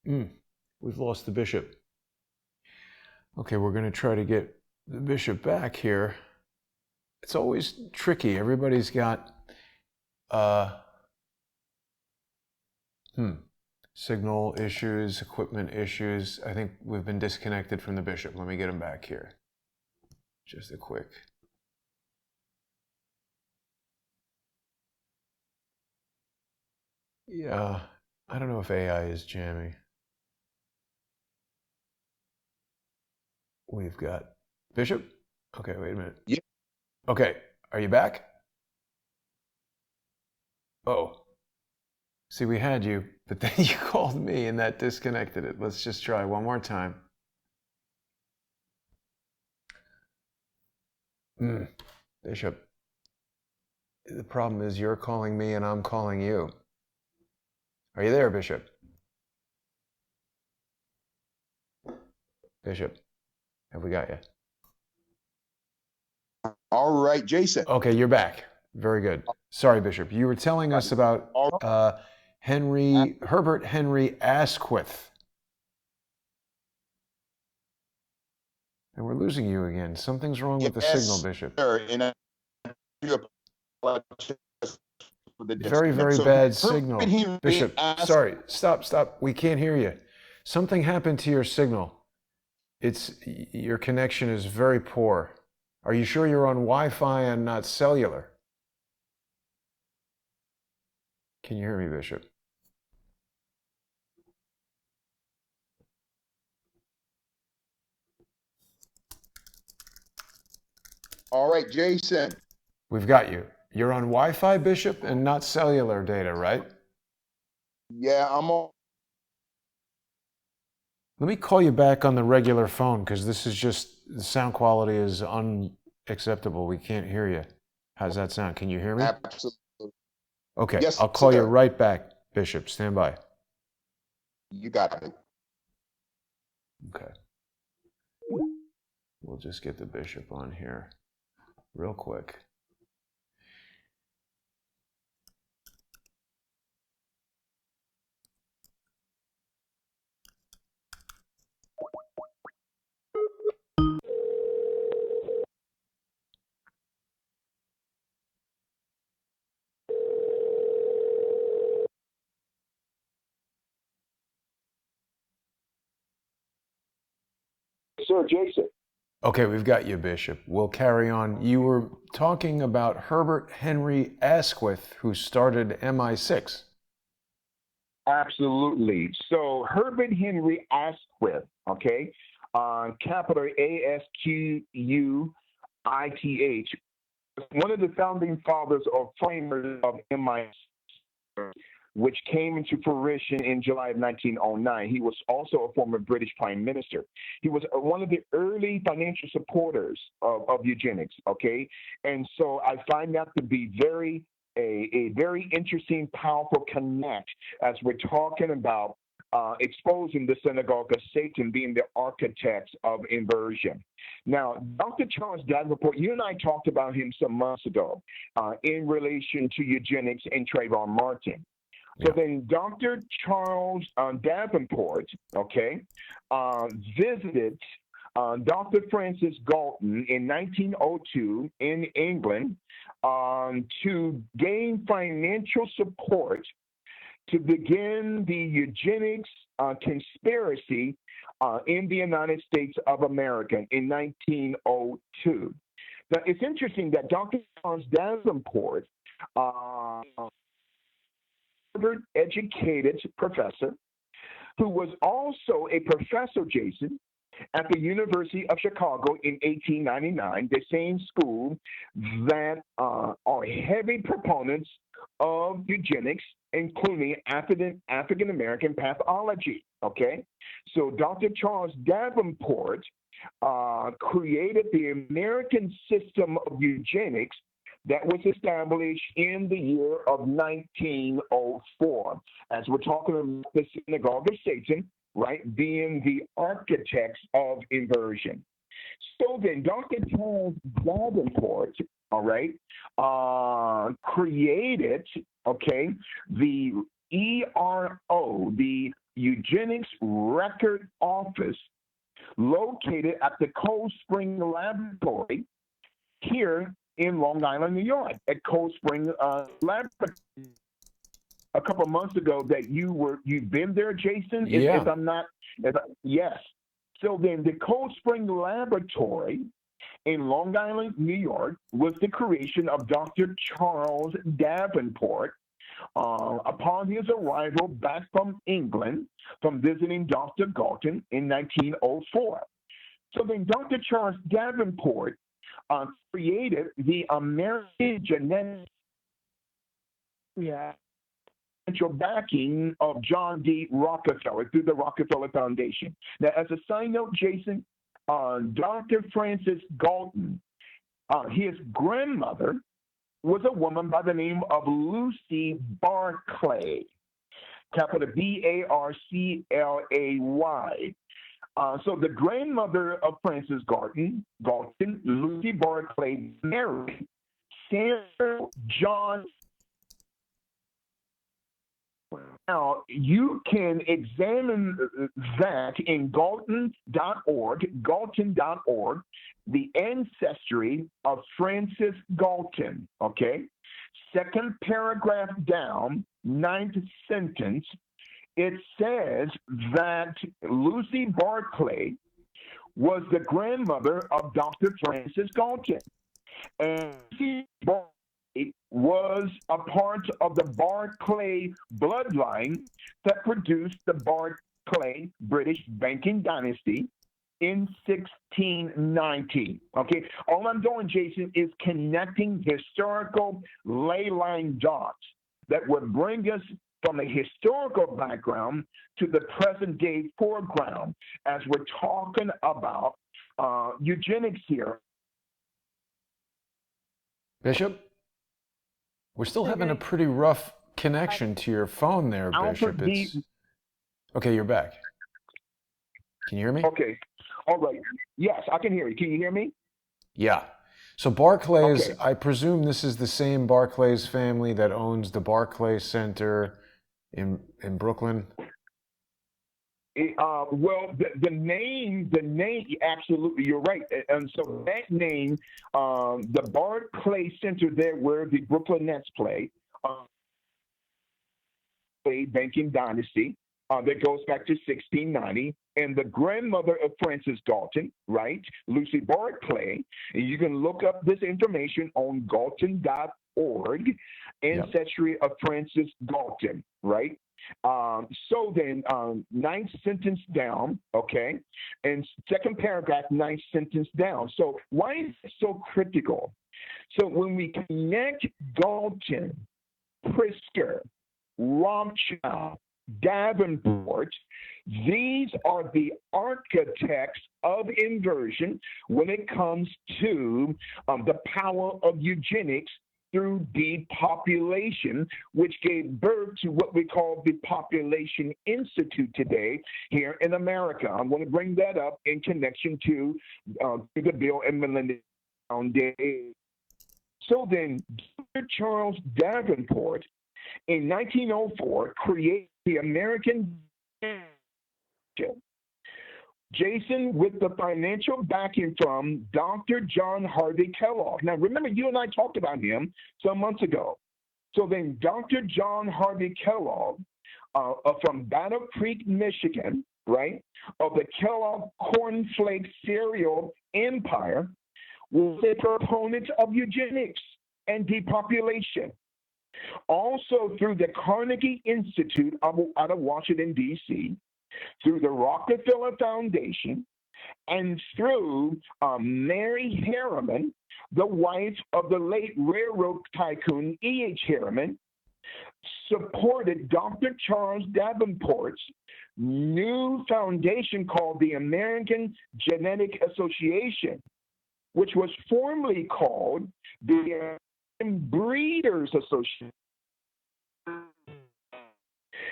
We've lost the bishop. Okay, we're going to try to get the bishop back here. It's always tricky. Everybody's got signal issues, equipment issues. I think we've been disconnected from the bishop. Let me get him back here. Just a quick. Yeah, I don't know if AI is jamming. We've got Bishop. Okay, wait a minute. Yeah. Okay, are you back? Oh, see, we had you, but then you called me and that disconnected it. Let's just try one more time. Bishop, the problem is you're calling me and I'm calling you. Are you there, Bishop? Bishop, have we got you? All right, Jason. Okay, you're back. Very good. Sorry, Bishop. You were telling us about Herbert Henry Asquith. And we're losing you again. Something's wrong with the signal, Bishop. Sir, and I do apologize for the Very, disconnect. very So bad Herbert signal. Henry Bishop, sorry, stop. We can't hear you. Something happened to your signal. Your connection is very poor. Are you sure you're on Wi-Fi and not cellular? Can you hear me, Bishop? All right, Jason. We've got you. You're on Wi-Fi, Bishop, and not cellular data, right? Yeah, I'm on. Let me call you back on the regular phone because this is just, the sound quality is unacceptable. We can't hear you. How's that sound? Can you hear me? Absolutely. Okay, Yes, I'll call you sir. right back, Bishop. Stand by. You got it. Okay. We'll just get the Bishop on here real quick. Sir, Jason. Okay, we've got you, Bishop. We'll carry on. You were talking about Herbert Henry Asquith, who started MI6. Absolutely. So Herbert Henry Asquith, okay, capital Asquith, one of the founding fathers or framers of MI6, which came into fruition in July of 1909. He was also a former British prime minister. He was one of the early financial supporters of eugenics, okay? And so I find that to be a very interesting, powerful connect as we're talking about exposing the synagogue of Satan being the architects of inversion. Now, Dr. Charles Davenport, you and I talked about him some months ago in relation to eugenics and Trayvon Martin. So then Dr. Charles Davenport, okay, visited Dr. Francis Galton in 1902 in England to gain financial support to begin the eugenics conspiracy in the United States of America in 1902. Now, it's interesting that Dr. Charles Davenport, Harvard-educated professor, who was also a professor, Jason, at the University of Chicago in 1899, the same school that are heavy proponents of eugenics, including African-American pathology, okay? So Dr. Charles Davenport created the American system of eugenics that was established in the year of 1904. As we're talking about the Synagogue of Satan, right, being the architects of inversion. So then Dr. Charles Davenport, all right, created, okay, the ERO, the Eugenics Record Office, located at the Cold Spring Laboratory here in Long Island, New York, at Cold Spring Laboratory. A couple of months ago that you've been there, Jason. Yeah. Yes. So then the Cold Spring Laboratory in Long Island, New York, was the creation of Dr. Charles Davenport upon his arrival back from England from visiting Dr. Galton in 1904. So then Dr. Charles Davenport created the American Genetic backing of John D. Rockefeller through the Rockefeller Foundation. Now, as a side note, Jason, Dr. Francis Galton, his grandmother was a woman by the name of Lucy Barclay, capital Barclay. So the grandmother of Francis Galton, Lucy Barclay, married Samuel John Now, you can examine that in Galton.org, the ancestry of Francis Galton, okay? Second paragraph down, ninth sentence, it says that Lucy Barclay was the grandmother of Dr. Francis Galton. And Lucy Barclay was a part of the Barclay bloodline that produced the Barclay British banking dynasty in 1690. Okay, all I'm doing, Jason, is connecting historical ley line dots that would bring us from a historical background to the present day foreground as we're talking about eugenics here. Bishop, we're still having a pretty rough connection to your phone there, Bishop. Okay, you're back. Can you hear me? Okay. All right. Yes, I can hear you. Can you hear me? Yeah. So Barclays, okay. I presume this is the same Barclays family that owns the Barclays Center in Brooklyn? Well, the name, absolutely, you're right. And so that name, the Barclays Center there where the Brooklyn Nets play, banking dynasty, that goes back to 1690. And the grandmother of Francis Galton, right, Lucy Barclay, and you can look up this information on Galton.org, ancestry of Francis Galton, right? So then, ninth sentence down, okay, and second paragraph, ninth sentence down. So why is it so critical? So when we connect Galton, Prisker, Rothschild, Davenport, these are the architects of inversion when it comes to the power of eugenics through depopulation, which gave birth to what we call the Population Institute today here in America. I'm going to bring that up in connection to the Bill and Melinda Foundation. So then, Dr. Charles Davenport in 1904 created the American Jason, with the financial backing from Dr. John Harvey Kellogg. Now, remember, you and I talked about him some months ago. So then Dr. John Harvey Kellogg from Battle Creek, Michigan, right, of the Kellogg Cornflake cereal empire, was a proponent of eugenics and depopulation. Also through the Carnegie Institute out of Washington, D.C., through the Rockefeller Foundation, and through Mary Harriman, the wife of the late railroad tycoon E.H. Harriman, supported Dr. Charles Davenport's new foundation called the American Genetic Association, which was formerly called the American Breeders Association,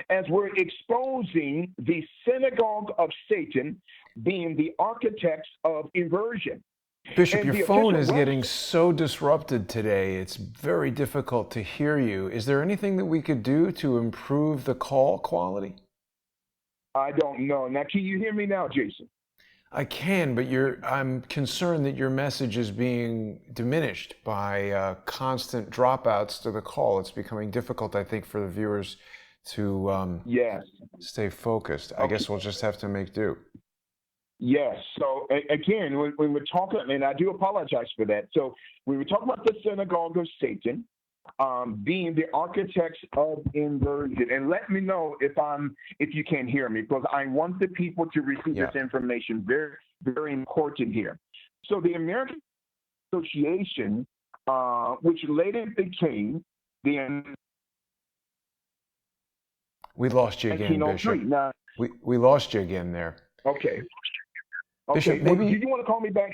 as we're exposing the synagogue of Satan being the architects of inversion. Bishop, your phone is getting so disrupted today, it's very difficult to hear you. Is there anything that we could do to improve the call quality? I don't know. Now, can you hear me now, Jason? I can, but I'm concerned that your message is being diminished by constant dropouts to the call. It's becoming difficult, I think, for the viewers to stay focused. I guess we'll just have to make do. Yes. So again, when we're talking, and I do apologize for that. So we were talking about the synagogue of Satan being the architects of inversion. And let me know if you can hear me, because I want the people to receive this information. Very, very important here. So the American Association, which later became the We lost you again, Bishop. Now, we lost you again there. Okay. Bishop, maybe. Well, do you want to call me back?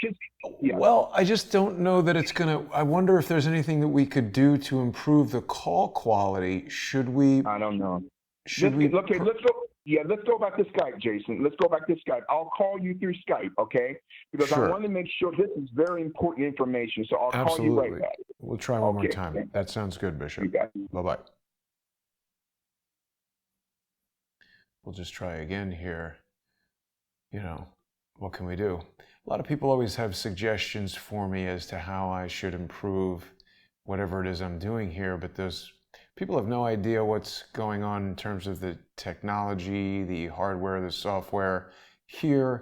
Well, I just don't know that it's going to... I wonder if there's anything that we could do to improve the call quality. Should we... I don't know. Should we... Okay, let's go... Yeah, let's go back to Skype, Jason. Let's go back to Skype. I'll call you through Skype, okay? Because I want to make sure this is very important information. So I'll call you right back. We'll try one more time. That sounds good, Bishop. Bye-bye. We'll just try again here. What can we do? A lot of people always have suggestions for me as to how I should improve whatever it is I'm doing here, but those people have no idea what's going on in terms of the technology, the hardware, the software. Here,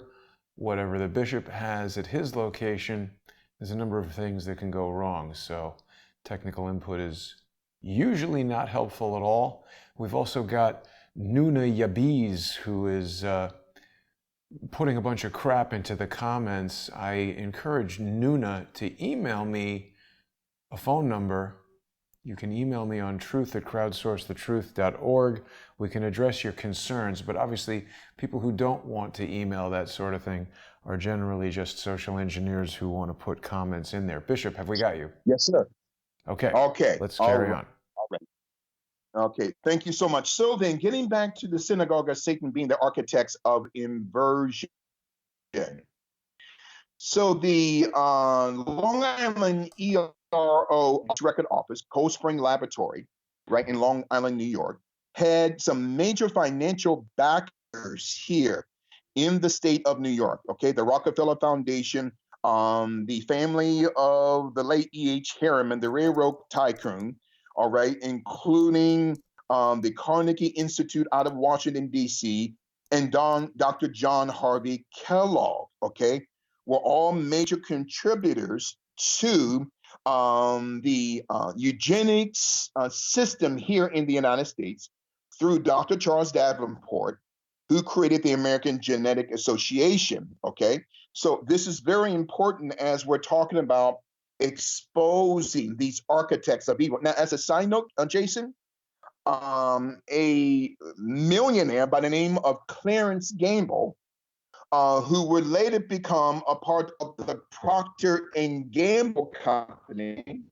whatever the bishop has at his location, there's a number of things that can go wrong. So technical input is usually not helpful at all. We've also got Nuna Yabiz, who is putting a bunch of crap into the comments. I encourage Nuna to email me a phone number. You can email me on truth@crowdsourcethetruth.org. We can address your concerns, but obviously people who don't want to email that sort of thing are generally just social engineers who want to put comments in there. Bishop, have we got you? Yes, sir. Okay. Okay. Let's carry on. All right. Okay. Thank you so much. So then, getting back to the synagogue of Satan being the architects of inversion. So the Long Island ERO record office, Cold Spring Laboratory, right in Long Island, New York, had some major financial backers here in the state of New York. Okay, the Rockefeller Foundation, the family of the late E.H. Harriman, the railroad tycoon, all right, including the Carnegie Institute out of Washington, D.C., and Dr. John Harvey Kellogg, okay, were all major contributors to the eugenics system here in the United States through Dr. Charles Davenport, who created the American Genetic Association, okay? So this is very important as we're talking about exposing these architects of evil. Now, as a side note, Jason, a millionaire by the name of Clarence Gamble, who would later become a part of the Procter and Gamble company,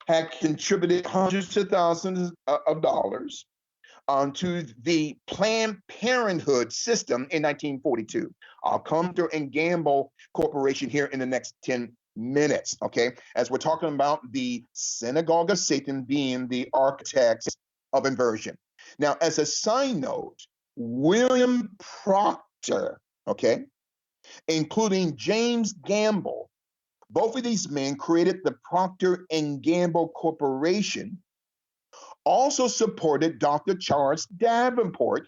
had contributed hundreds of thousands of dollars to the Planned Parenthood system in 1942. I'll come to and Gamble Corporation here in the next 10 minutes, okay? As we're talking about the synagogue of Satan being the architects of inversion. Now, as a side note, William Procter, okay, including James Gamble, both of these men created the Procter and Gamble Corporation, also supported Dr. Charles Davenport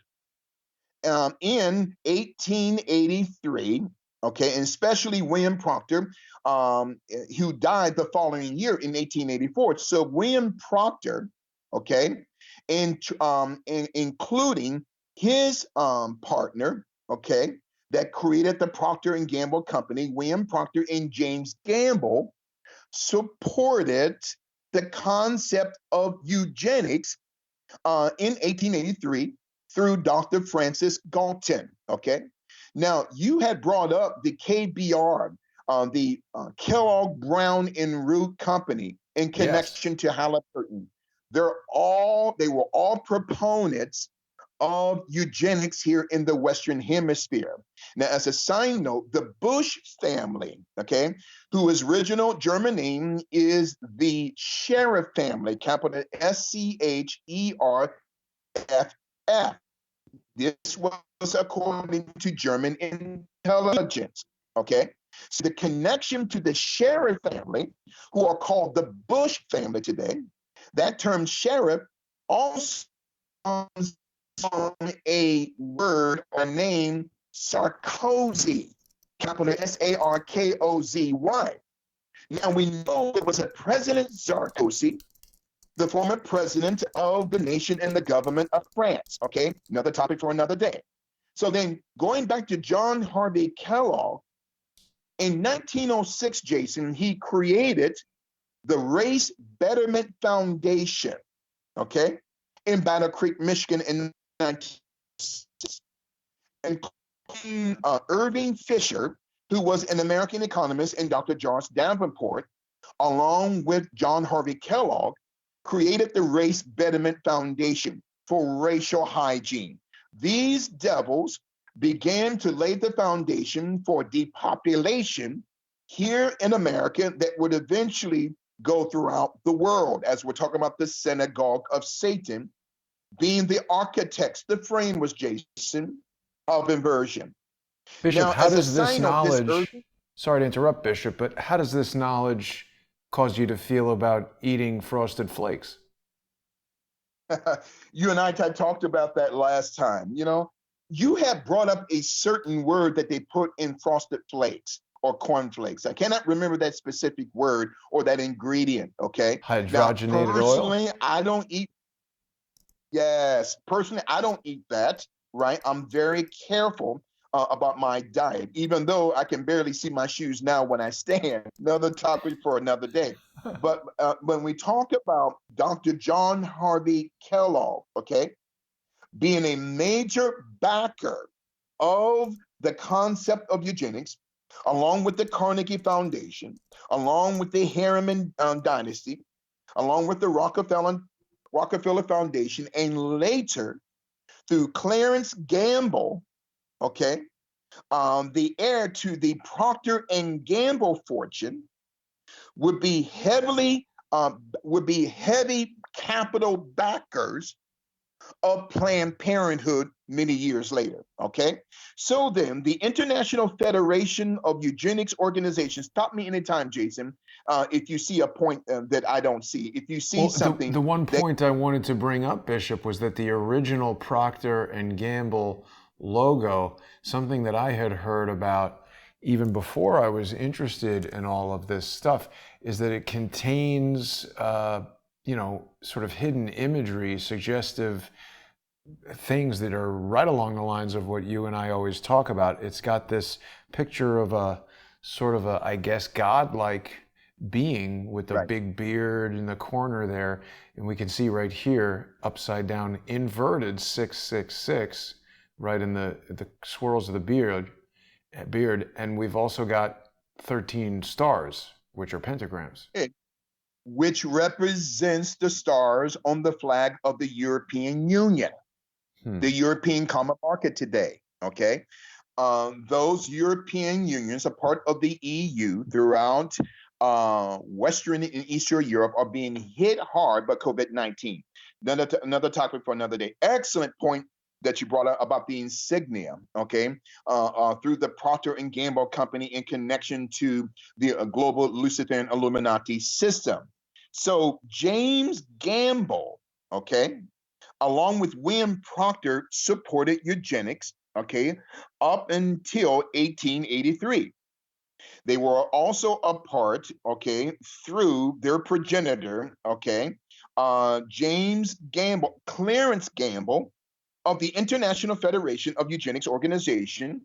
in 1883, okay, and especially William Procter, who died the following year in 1884. So William Procter, okay, including his partner, okay, that created the Procter and Gamble company, William Procter and James Gamble, supported the concept of eugenics in 1883 through Dr. Francis Galton, okay? Now, you had brought up the KBR, the Kellogg, Brown and Root Company in connection to Halliburton. They were all proponents of eugenics here in the Western Hemisphere. Now, as a side note, the Bush family, okay, whose original German name is the Sheriff family, capital SCHERFF. This was according to German intelligence, okay? So the connection to the Sheriff family, who are called the Bush family today, that term sheriff also comes from a word or name, Sarkozy, capital Sarkozy. Now we know it was a President Sarkozy, the former president of the nation and the government of France, okay? Another topic for another day. So then going back to John Harvey Kellogg, in 1906, Jason, he created the Race Betterment Foundation, okay, in Battle Creek, Michigan in 1906, including Irving Fisher, who was an American economist, and Dr. Charles Davenport, along with John Harvey Kellogg, created the Race Betterment Foundation for racial hygiene. These devils began to lay the foundation for depopulation here in America that would eventually go throughout the world, as we're talking about the synagogue of Satan being the architects, the framers, Jason, of inversion. Bishop, Now, how as a does this sign of this knowledge, sorry to interrupt, Bishop, but how does this knowledge cause you to feel about eating frosted flakes? you and I talked about that last time. You have brought up a certain word that they put in frosted flakes or cornflakes. I cannot remember that specific word or that ingredient. Okay. Now, Hydrogenated oil? personally, I don't eat. Yes, personally, I don't eat that. Right. I'm very careful about my diet, even though I can barely see my shoes now when I stand. Another topic for another day. But when we talk about Dr. John Harvey Kellogg, okay, being a major backer of the concept of eugenics, along with the Carnegie Foundation, along with the Harriman dynasty, along with the Rockefeller Foundation, and later through Clarence Gamble, okay, the heir to the Procter and Gamble fortune, would be heavy capital backers of Planned Parenthood many years later. Okay, so then the International Federation of Eugenics Organizations. Stop me anytime, Jason, if you see a point that I don't see. If you see something, the one point I wanted to bring up, Bishop, was that the original Procter and Gamble logo, something that I had heard about even before I was interested in all of this stuff, is that it contains, sort of hidden imagery, suggestive things that are right along the lines of what you and I always talk about. It's got this picture of a sort of a, I guess, godlike being with a big beard in the corner there. And we can see right here, upside down, inverted 666, right in the swirls of the beard. And we've also got 13 stars, which are pentagrams. Which represents the stars on the flag of the European Union, the European Common Market today, okay? Those European unions are part of the EU throughout Western and Eastern Europe are being hit hard by COVID-19. Another topic for another day. Excellent point that you brought up about the insignia, okay, through the Procter and Gamble company in connection to the global Luciferin Illuminati system. So James Gamble, okay, along with William Procter, supported eugenics, okay, up until 1883. They were also a part, okay, through their progenitor, okay, James Gamble, Clarence Gamble, of the International Federation of Eugenics Organization,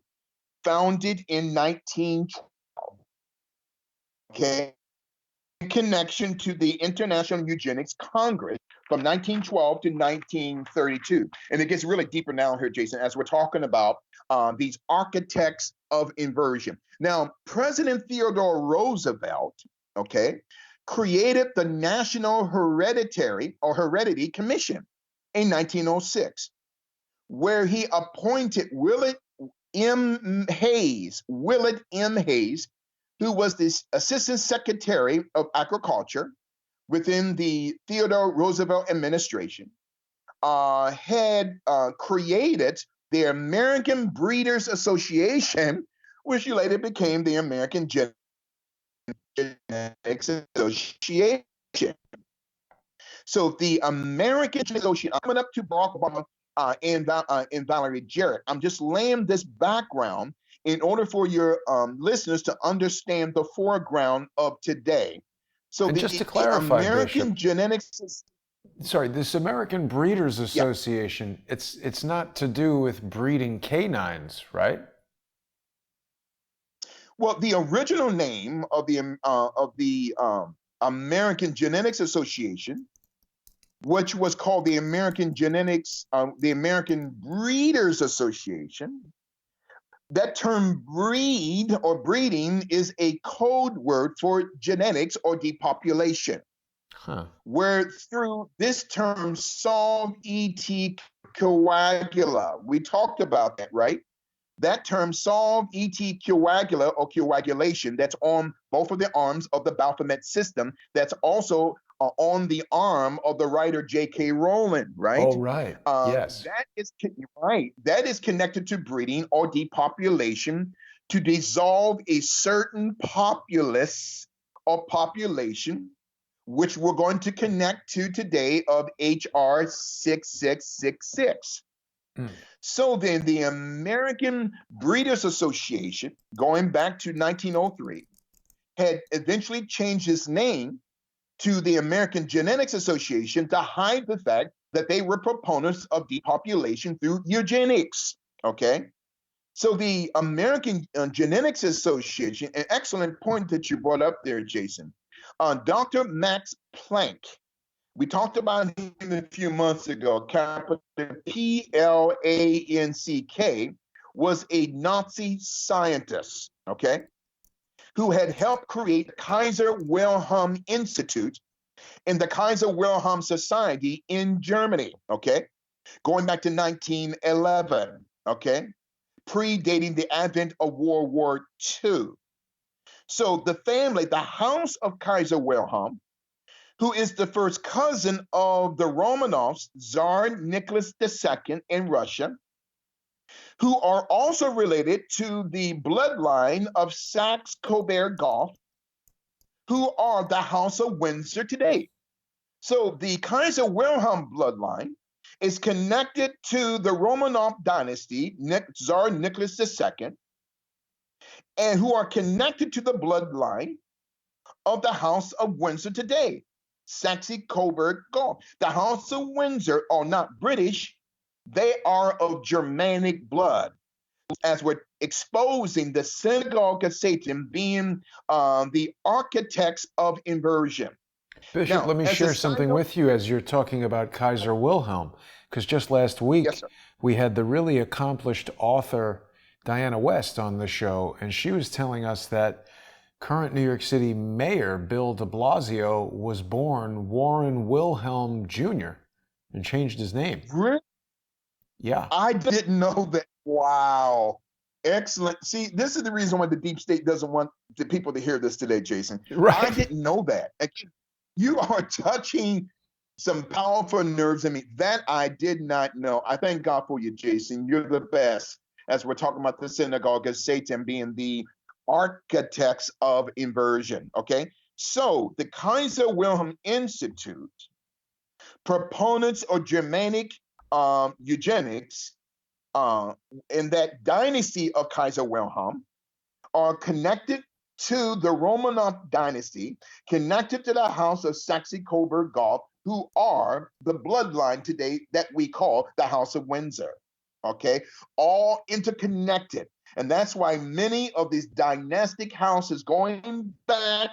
founded in 1912, okay, in connection to the International Eugenics Congress from 1912 to 1932. And it gets really deeper now here, Jason, as we're talking about these architects of inversion. Now, President Theodore Roosevelt, okay, created the National Heredity Commission in 1906, where he appointed Willard M. Hayes, who was the Assistant Secretary of Agriculture within the Theodore Roosevelt administration, had created the American Breeders Association, which later became the American Genetics Association. So the American Genetics Association, I'm coming up to Barack Obama and Valerie Jarrett. I'm just laying this background in order for your listeners to understand the foreground of today. So and just to clarify, American Bishop, Genetics. Sorry, this American Breeders Association, it's not to do with breeding canines, right? Well, the original name of the American Genetics Association, which was called the American Breeders Association. That term breed or breeding is a code word for genetics or depopulation. Where through this term, solve et coagula, we talked about that, right? That term, solve et coagula or coagulation, that's on both of the arms of the Baphomet system. That's also on the arm of the writer J.K. Rowling, right? Oh, right. Yes. That is connected to breeding or depopulation to dissolve a certain populace or population, which we're going to connect to today of HR 6666. So then the American Breeders Association, going back to 1903, had eventually changed its name to the American Genetics Association to hide the fact that they were proponents of depopulation through eugenics. Okay. So the American Genetics Association, an excellent point that you brought up there, Jason. Dr. Max Planck, we talked about him a few months ago, capital Planck, was a Nazi scientist, okay, who had helped create the Kaiser Wilhelm Institute and the Kaiser Wilhelm Society in Germany, okay, going back to 1911, okay, predating the advent of World War II. So the family, the House of Kaiser Wilhelm, who is the first cousin of the Romanovs, Tsar Nicholas II in Russia, who are also related to the bloodline of Saxe-Coburg-Gotha, who are the House of Windsor today. So the Kaiser Wilhelm bloodline is connected to the Romanov dynasty, Tsar Nicholas II, and who are connected to the bloodline of the House of Windsor today, Saxe-Coburg-Gotha. The House of Windsor are not British, they are of Germanic blood. As we're exposing the synagogue of Satan being the architects of inversion. Bishop, Now, let me as a share side something note- with you as you're talking about Kaiser Wilhelm, because just last week Yes, sir. we had the really accomplished author Diana West on the show, and she was telling us that current New York City Mayor Bill de Blasio was born Warren Wilhelm Jr. and changed his name. Really? Yeah. I didn't know that. Wow. Excellent. See, this is the reason why the deep state doesn't want the people to hear this today, Jason. Right. I didn't know that. You are touching some powerful nerves in me. That I did not know. I thank God for you, Jason. You're the best. As we're talking about the synagogue of Satan being the architects of inversion. Okay. So the Kaiser Wilhelm Institute, proponents of Germanic eugenics, in that dynasty of Kaiser Wilhelm, are connected to the Romanov dynasty, connected to the House of Saxe-Coburg-Gotha, who are the bloodline today that we call the House of Windsor. Okay, all interconnected. And that's why many of these dynastic houses going back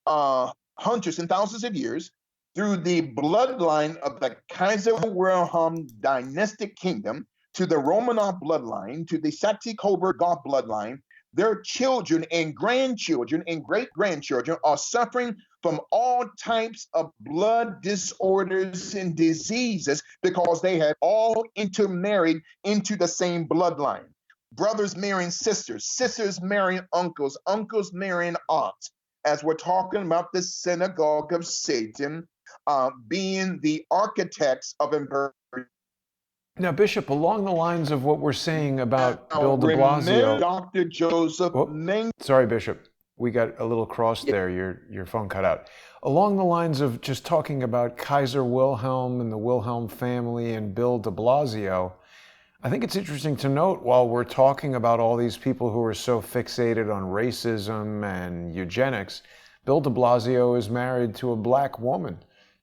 hundreds and thousands of years through the bloodline of the Kaiser Wilhelm dynastic kingdom to the Romanov bloodline, to the Saxe-Coburg-Gotha bloodline, their children and grandchildren and great-grandchildren are suffering from all types of blood disorders and diseases because they have all intermarried into the same bloodline. Brothers marrying sisters, sisters marrying uncles, uncles marrying aunts. As we're talking about the synagogue of Satan being the architects of inversion. Now, Bishop, along the lines of what we're saying about Bill de Remember Blasio. Dr. Joseph Sorry, Bishop. We got a little crossed there. Your phone cut out. Along the lines of just talking about Kaiser Wilhelm and the Wilhelm family and Bill de Blasio, I think it's interesting to note while we're talking about all these people who are so fixated on racism and eugenics, Bill de Blasio is married to a black woman.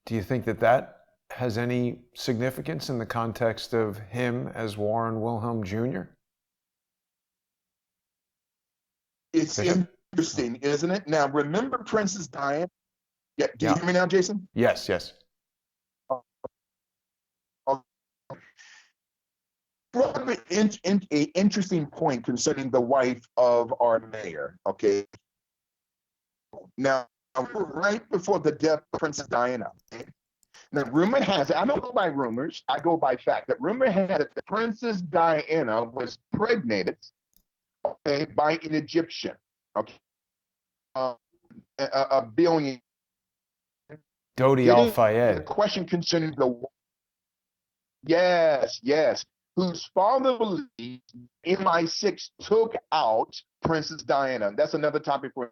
Do you think that that has any significance in the context of him as Warren Wilhelm Jr.? It's interesting, isn't it? Now, remember Princess Diana? Yeah, do you hear me now, Jason? Yes, yes. An interesting point concerning the wife of our mayor, okay? Now, right before the death of Princess Diana, okay? Now, rumor has it, I don't go by rumors, I go by fact, that rumor has it that Princess Diana was pregnated, okay, by an Egyptian, okay? A billion. Dodi Getting the Al-Fayed. question concerning the yes, yes, whose father believes MI6 took out Princess Diana. That's another topic for.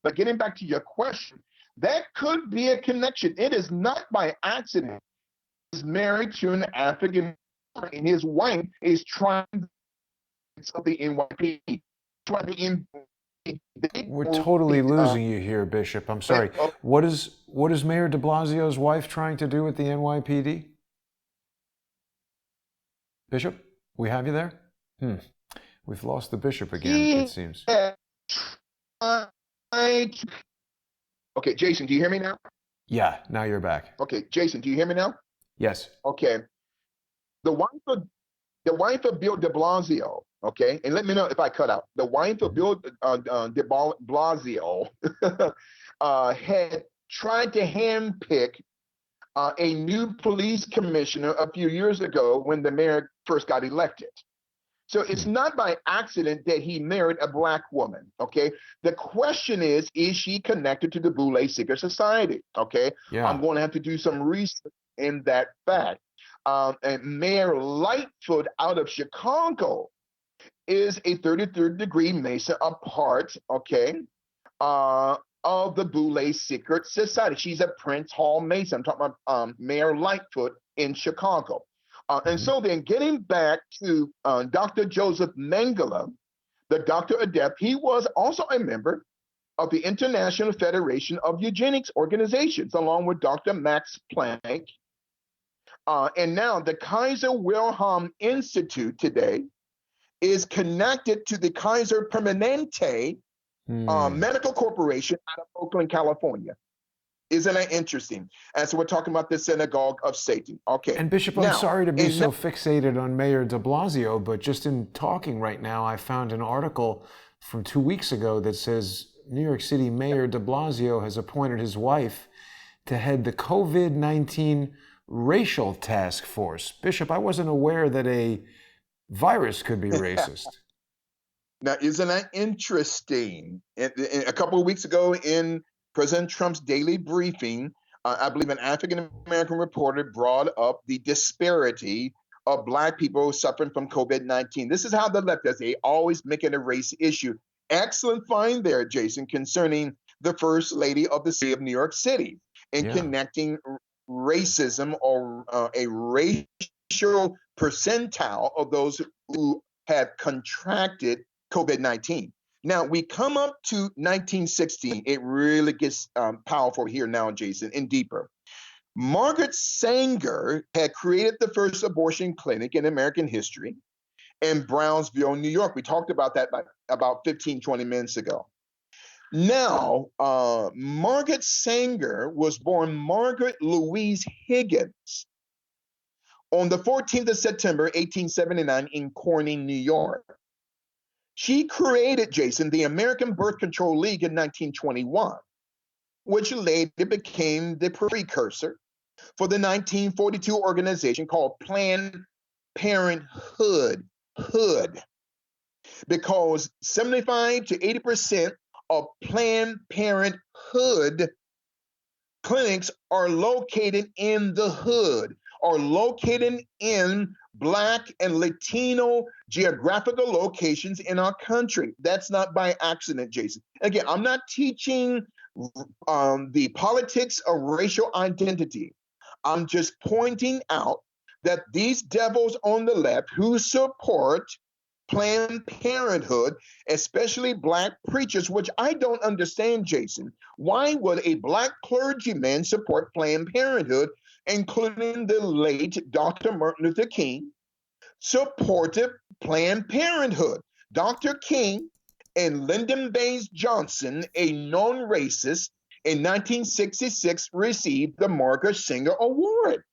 But getting back to your question, that could be a connection. It is not by accident. He's married to an African, and his wife is trying of the NYPD. We're totally losing you here, Bishop. I'm sorry. What is Mayor de Blasio's wife trying to do with the NYPD? Bishop, we have you there? We've lost the bishop again, it seems. Okay, Jason, do you hear me now? Yeah, now you're back. Okay, Jason, do you hear me now? Yes. Okay. The wife of Bill de Blasio, okay, and let me know if I cut out. The wife of Bill de Blasio had tried to handpick a new police commissioner a few years ago when the mayor first got elected. So it's not by accident that he married a black woman, okay? The question is she connected to the Boule Secret Society, okay? Yeah. I'm going to have to do some research in that fact. And Mayor Lightfoot out of Chicago is a 33rd degree Mason, a part, okay, of the Boule Secret Society. She's a Prince Hall Mason. I'm talking about Mayor Lightfoot in Chicago. And so then getting back to Dr. Joseph Mengele, the Doctor Adept, he was also a member of the International Federation of Eugenics Organizations, along with Dr. Max Planck. And now the Kaiser Wilhelm Institute today is connected to the Kaiser Permanente Medical Corporation out of Oakland, California. Isn't that interesting? And so we're talking about the synagogue of Satan. Okay. And Bishop, I'm sorry to be so fixated on Mayor de Blasio, but just in talking right now, I found an article from 2 weeks ago that says New York City Mayor de Blasio has appointed his wife to head the COVID-19 racial task force. Bishop, I wasn't aware that a virus could be racist. Now, isn't that interesting? A couple of weeks ago in President Trump's daily briefing, I believe an African-American reporter brought up the disparity of Black people suffering from COVID-19. This is how the left does. They always make it a race issue. Excellent find there, Jason, concerning the First Lady of the City of New York City and connecting racism or a racial percentile of those who have contracted COVID-19. Now, we come up to 1916. It really gets powerful here now, Jason, and deeper. Margaret Sanger had created the first abortion clinic in American history in Brownsville, New York. We talked about that about 15, 20 minutes ago. Now, Margaret Sanger was born Margaret Louise Higgins on the 14th of September, 1879 in Corning, New York. She created, Jason, the American Birth Control League in 1921, which later became the precursor for the 1942 organization called Planned Parenthood, because 75 to 80% of Planned Parenthood clinics are located in the hood, are located in Black and Latino geographical locations in our country. That's not by accident, Jason. Again, I'm not teaching the politics of racial identity. I'm just pointing out that these devils on the left who support Planned Parenthood, especially Black preachers, which I don't understand, Jason. Why would a Black clergyman support Planned Parenthood, including the late Dr. Martin Luther King, supported Planned Parenthood? Dr. King and Lyndon Baines Johnson, a known racist, in 1966 received the Margaret Sanger Award.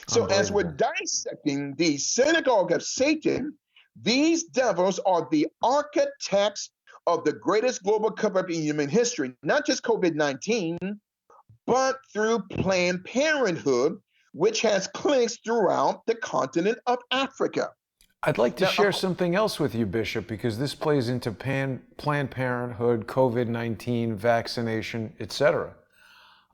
So as we're dissecting the synagogue of Satan, these devils are the architects of the greatest global cover-up in human history, not just COVID-19, but through Planned Parenthood, which has clinics throughout the continent of Africa. I'd like to share something else with you, Bishop, because this plays into Planned Parenthood, COVID-19, vaccination, etc.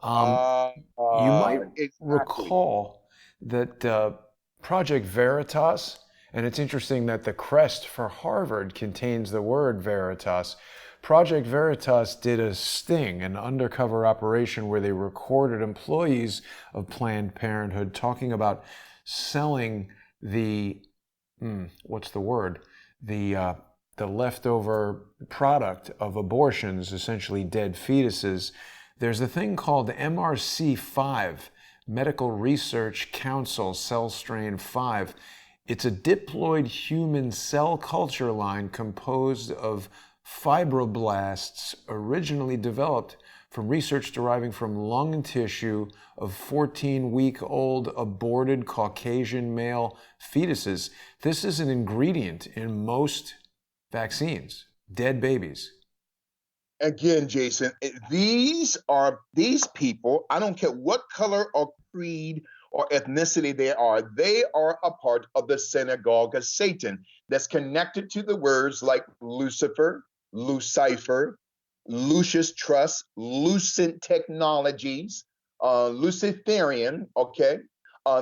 Um, you might Exactly. recall that Project Veritas, and it's interesting that the crest for Harvard contains the word Veritas. Project Veritas did a sting, an undercover operation where they recorded employees of Planned Parenthood talking about selling the what's the word? The leftover product of abortions, essentially dead fetuses. There's a thing called MRC5, Medical Research Council Cell Strain 5. It's a diploid human cell culture line composed of fibroblasts originally developed from research deriving from lung tissue of 14-week-old aborted Caucasian male fetuses. This is an ingredient in most vaccines, dead babies. Again, Jason, these people, I don't care what color or creed or ethnicity they are a part of the synagogue of Satan that's connected to the words like Lucifer, Lucifer, Lucius Trust, Lucent Technologies, Luciferian, okay?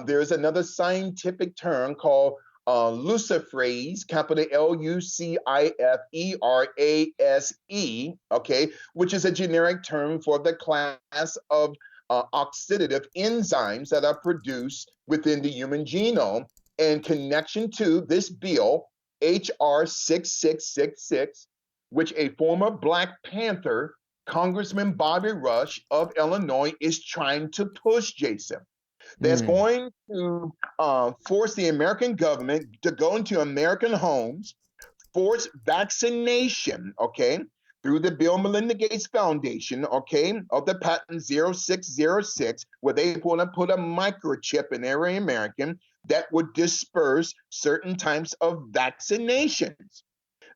There's another scientific term called Luciferase, capital Luciferase, okay, which is a generic term for the class of oxidative enzymes that are produced within the human genome. In connection to this bill, HR 6666, which a former Black Panther, Congressman Bobby Rush of Illinois, is trying to push, Jason, that's going to force the American government to go into American homes, force vaccination, okay, through the Bill Melinda Gates Foundation, okay, of the patent 0606, where they want to put a microchip in every American that would disperse certain types of vaccinations.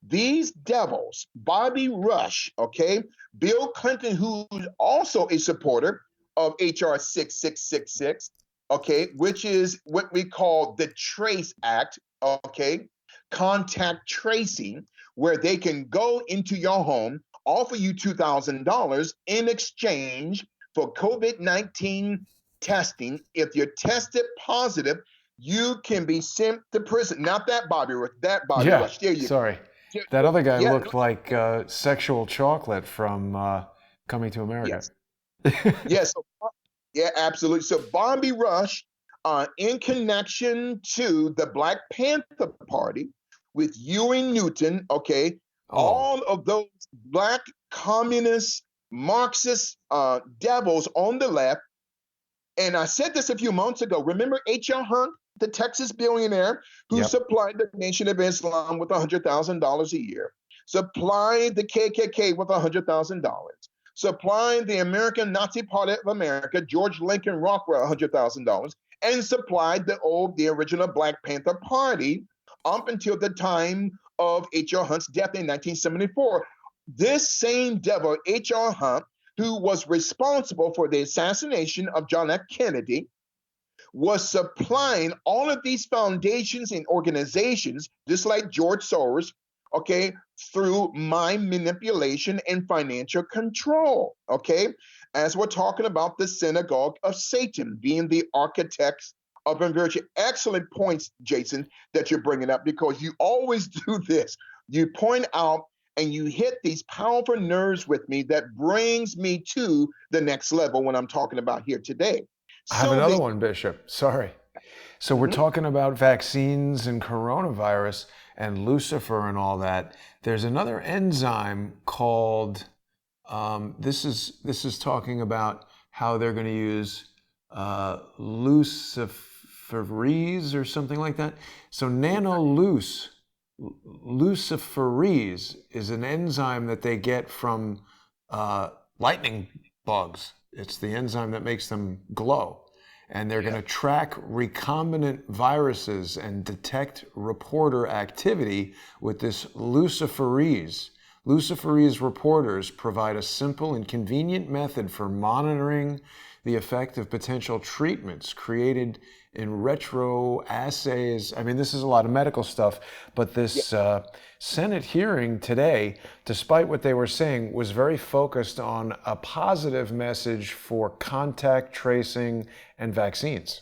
These devils, Bobby Rush, okay, Bill Clinton, who's also a supporter of HR 6666, okay, which is what we call the Trace Act, okay, contact tracing, where they can go into your home, offer you $2,000 in exchange for COVID-19 testing. If you're tested positive, you can be sent to prison. Not that Bobby Rush, that Bobby Yeah, Rush. There you go. sorry. That other guy Yeah, looked like sexual chocolate from Coming to America. yes. Yes. So, yeah, absolutely. So Bobby Rush, in connection to the Black Panther Party with Ewing Newton, okay, Oh, all of those Black communist Marxist devils on the left. And I said this a few months ago. Remember H.L. Hunt, the Texas billionaire who yep. supplied the Nation of Islam with $100,000 a year, supplied the KKK with $100,000, supplied the American Nazi Party of America, George Lincoln Rockwell, $100,000, and supplied the original Black Panther Party up until the time of H.L. Hunt's death in 1974. This same devil, H.L. Hunt, who was responsible for the assassination of John F. Kennedy, was supplying all of these foundations and organizations, just like George Soros, okay, through mind manipulation and financial control, okay? As we're talking about the synagogue of Satan being the architects of inversion. Excellent points, Jason, that you're bringing up, because you always do this. You point out and you hit these powerful nerves with me that brings me to the next level when I'm talking about here today. I have So another the one, Bishop. Sorry. So we're Mhm. talking about vaccines and coronavirus and Lucifer and all that. There's another enzyme called. This is talking about how they're going to use luciferase or something like that. So luciferase is an enzyme that they get from lightning bugs. It's the enzyme that makes them glow. And they're going to track recombinant viruses and detect reporter activity with this luciferase. Luciferase reporters provide a simple and convenient method for monitoring the effect of potential treatments created in retro assays. I mean, this is a lot of medical stuff, but this Senate hearing today, despite what they were saying, was very focused on a positive message for contact tracing and vaccines.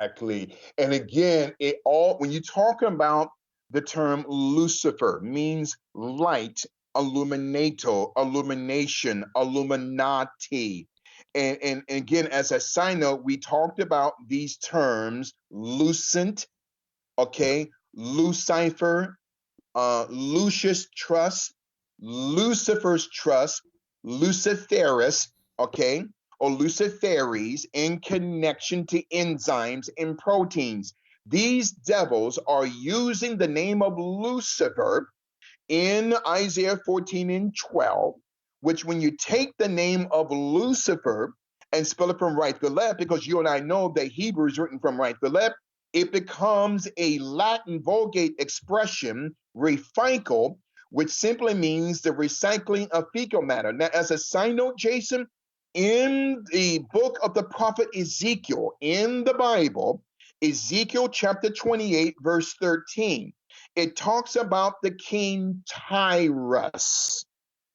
Exactly. And again, it all when you talk about the term Lucifer means light, illuminator, illumination, illuminati. And again, as a side note, we talked about these terms lucent, okay, Lucifer, Lucius Trust, Lucifer's Trust, Luciferus, okay, or Luciferes in connection to enzymes and proteins. These devils are using the name of Lucifer in Isaiah 14 and 12, which when you take the name of Lucifer and spell it from right to left, because you and I know that Hebrew is written from right to left, it becomes a Latin Vulgate expression, refical, which simply means the recycling of fecal matter. Now, as a side note, Jason, in the book of the prophet Ezekiel, in the Bible, Ezekiel chapter 28, verse 13, it talks about the king Tyrus,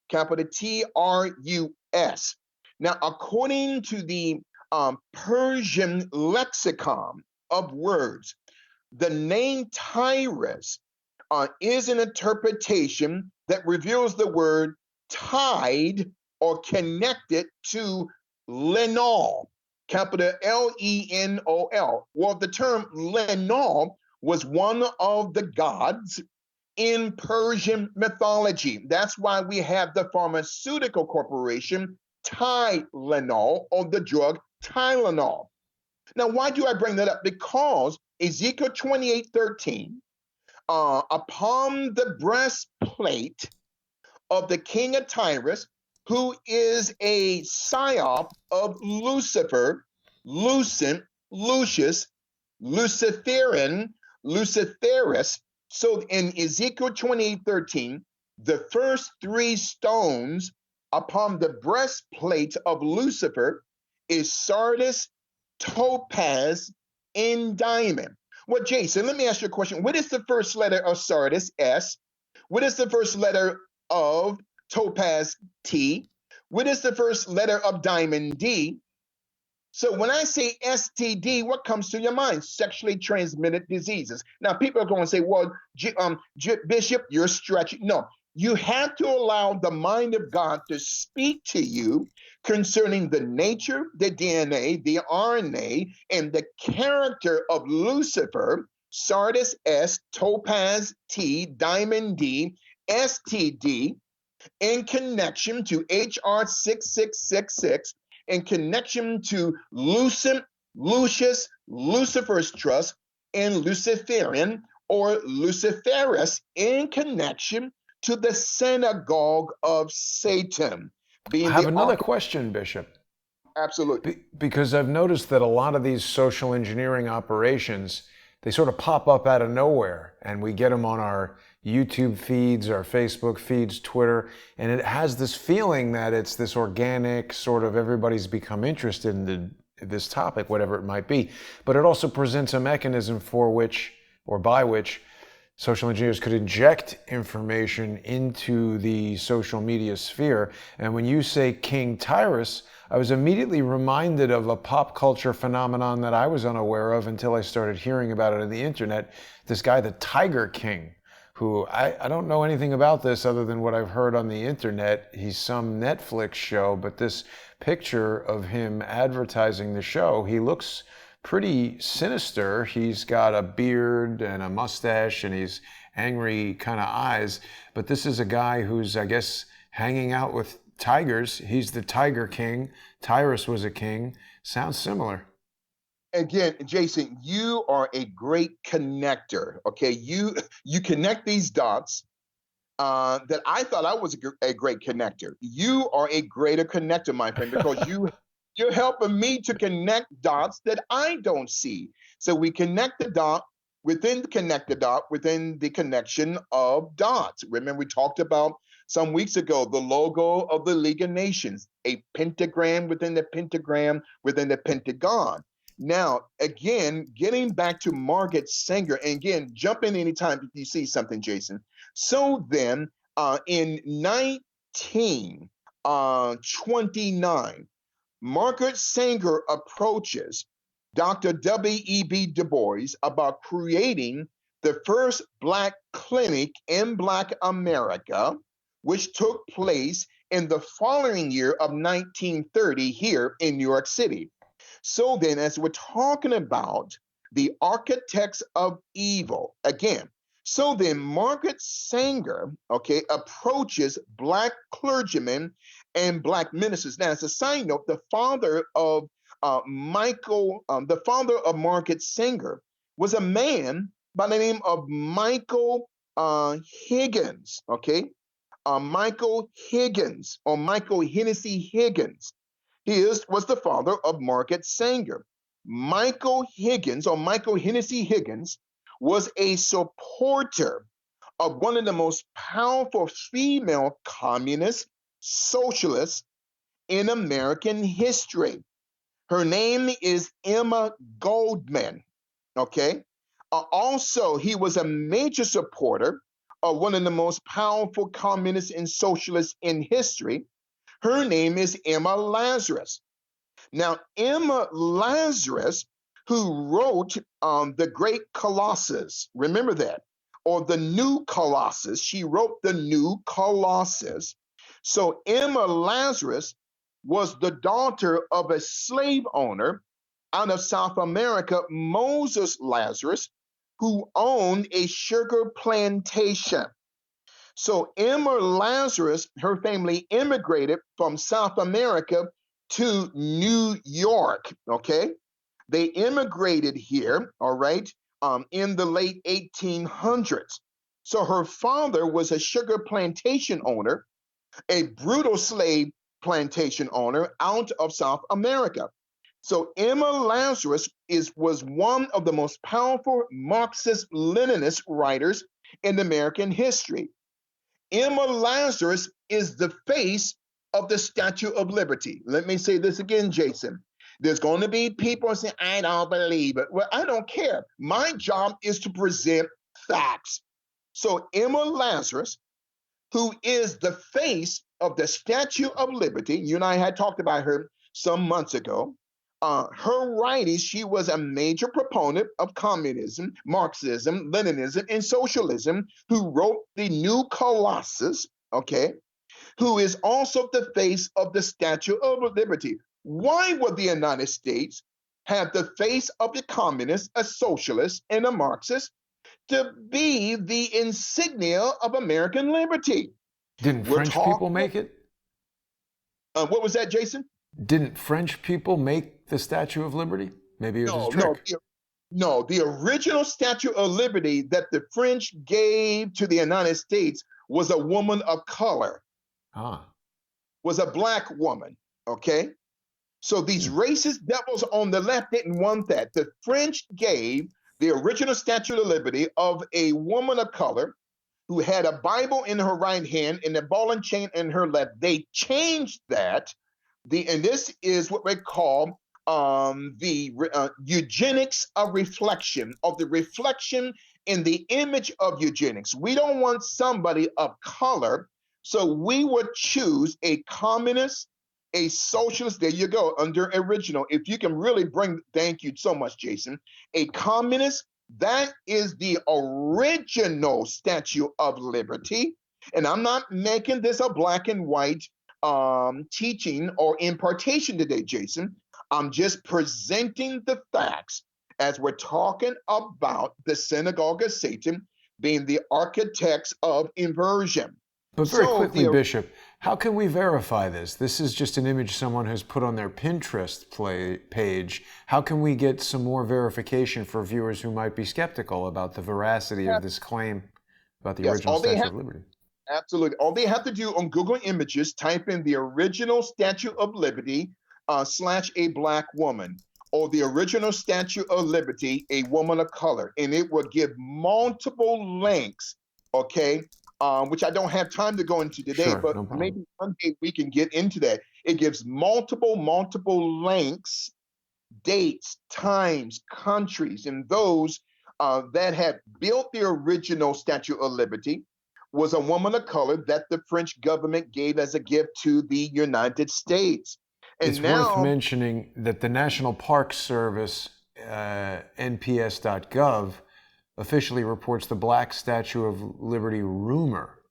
capital Trus. Now, according to the Persian lexicon of words, the name Tyrus is an interpretation that reveals the word tied or connected to Lenol, capital Lenol. Well, the term Lenol was one of the gods in Persian mythology. That's why we have the pharmaceutical corporation Tylenol, or the drug Tylenol. Now, why do I bring that up? Because Ezekiel 28:13, upon the breastplate of the king of Tyrus, who is a psyop of Lucifer, Lucent, Lucius, Luciferin, Luciferus. So in Ezekiel 28:13, the first three stones upon the breastplate of Lucifer is sardis, topaz, and diamond. Well, Jason, let me ask you a question. What is the first letter of sardis? S. What is the first letter of topaz? T. What is the first letter of diamond? D. So when I say STD, what comes to your mind? Sexually transmitted diseases. Now, people are going to say, well, Bishop, you're stretching. No, you have to allow the mind of God to speak to you concerning the nature, the DNA, the RNA, and the character of Lucifer, sardis S, topaz T, diamond D, STD, in connection to HR 6666, in connection to Lucent, Lucius, Lucifer's Trust, and Luciferian or Luciferus in connection to the synagogue of Satan. I have another question, Bishop. Absolutely. Because I've noticed that a lot of these social engineering operations, they sort of pop up out of nowhere, and we get them on our YouTube feeds, our Facebook feeds, Twitter, and it has this feeling that it's this organic sort of everybody's become interested in this topic, whatever it might be. But it also presents a mechanism for which, or by which, social engineers could inject information into the social media sphere. And when you say King Tyrus, I was immediately reminded of a pop culture phenomenon that I was unaware of until I started hearing about it on the internet. This guy, the Tiger King, who I don't know anything about this other than what I've heard on the internet. He's some Netflix show, but this picture of him advertising the show, he looks pretty sinister. He's got a beard and a mustache and he's angry kind of eyes. But this is a guy who's, I guess, hanging out with tigers. He's the Tiger King. Tyrus was a king. Sounds similar. Again, Jason, you are a great connector. Okay, you connect these dots that I thought I was a great connector. You are a greater connector, my friend, because you're helping me to connect dots that I don't see. So we connect the dot within the connect the dot within the connection of dots. Remember, we talked about some weeks ago, the logo of the League of Nations, a pentagram within the pentagram within the pentagon. Now, again, getting back to Margaret Sanger, and again, jump in anytime you see something, Jason. So then, in 1929, Margaret Sanger approaches Dr. W.E.B. Du Bois about creating the first Black clinic in Black America, which took place in the following year of 1930 here in New York City. So then, as we're talking about the architects of evil, again, so then Margaret Sanger, okay, approaches Black clergymen and Black ministers. Now, as a side note, the father of the father of Margaret Sanger was a man by the name of Michael Higgins, okay? Michael Higgins, or Michael Hennessy Higgins. He was the father of Margaret Sanger. Michael Higgins, or Michael Hennessy Higgins, was a supporter of one of the most powerful female communist socialists in American history. Her name is Emma Goldman, okay? Also, he was a major supporter of one of the most powerful communists and socialists in history. Her name is Emma Lazarus. Now, Emma Lazarus, who wrote The Great Colossus, remember that, or The New Colossus, she wrote The New Colossus. So Emma Lazarus was the daughter of a slave owner out of South America, Moses Lazarus, who owned a sugar plantation. So Emma Lazarus, her family immigrated from South America to New York, okay? They immigrated here, all right, in the late 1800s. So her father was a sugar plantation owner, a brutal slave plantation owner out of South America. So Emma Lazarus was one of the most powerful Marxist-Leninist writers in American history. Emma Lazarus is the face of the Statue of Liberty. Let me say this again, Jason. There's going to be people saying, I don't believe it. Well, I don't care. My job is to present facts. So Emma Lazarus, who is the face of the Statue of Liberty, you and I had talked about her some months ago. Her writings, she was a major proponent of communism, Marxism, Leninism, and socialism, who wrote the New Colossus, okay, who is also the face of the Statue of Liberty. Why would the United States have the face of the communist, a socialist, and a Marxist to be the insignia of American liberty? Didn't French people make it? What was that, Jason? Didn't French people make the Statue of Liberty? Maybe it was a trick. No, the original Statue of Liberty that the French gave to the United States was a woman of color. Was a Black woman, okay? So these racist devils on the left didn't want that. The French gave the original Statue of Liberty of a woman of color who had a Bible in her right hand and a ball and chain in her left. They changed that. And this is what we call the eugenics of reflection, of the reflection in the image of eugenics. We don't want somebody of color, so we would choose a communist, a socialist. There you go, under original. If you can really thank you so much, Jason. A communist, that is the original Statue of Liberty. And I'm not making this a black and white teaching or impartation today, Jason. I'm just presenting the facts as we're talking about the synagogue of Satan being the architects of inversion. But very quickly, Bishop, how can we verify this? This is just an image someone has put on their Pinterest page. How can we get some more verification for viewers who might be skeptical about the veracity of this claim about the original Statue of Liberty? Absolutely. All they have to do on Google Images, type in the original Statue of Liberty / a Black woman, or the original Statue of Liberty, a woman of color, and it will give multiple links, okay, which I don't have time to go into today, Sure, but no problem. maybe one day we can get into that. It gives multiple links, dates, times, countries, and those that had built the original Statue of Liberty was a woman of color that the French government gave as a gift to the United States. It's And worth now, mentioning that the National Park Service, NPS.gov, officially reports the Black Statue of Liberty rumor.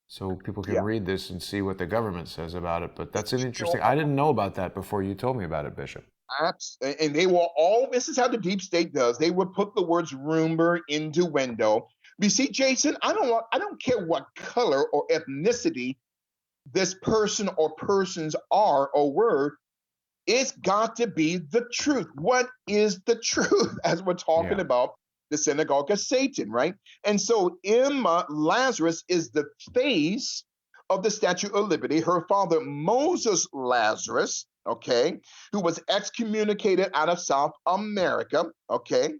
So people can yeah, read this and see what the government says about it. But that's an interesting, I didn't know about that before you told me about it, Bishop. and they will all, this is how the deep state does. They will put the words rumor into window. You see, Jason, I don't care what color or ethnicity this person or persons are or were. It's got to be the truth. What is the truth as we're talking Yeah. about the synagogue of Satan, right? And so Emma Lazarus is the face of the Statue of Liberty. Her father, Moses Lazarus, okay, who was excommunicated out of South America, okay,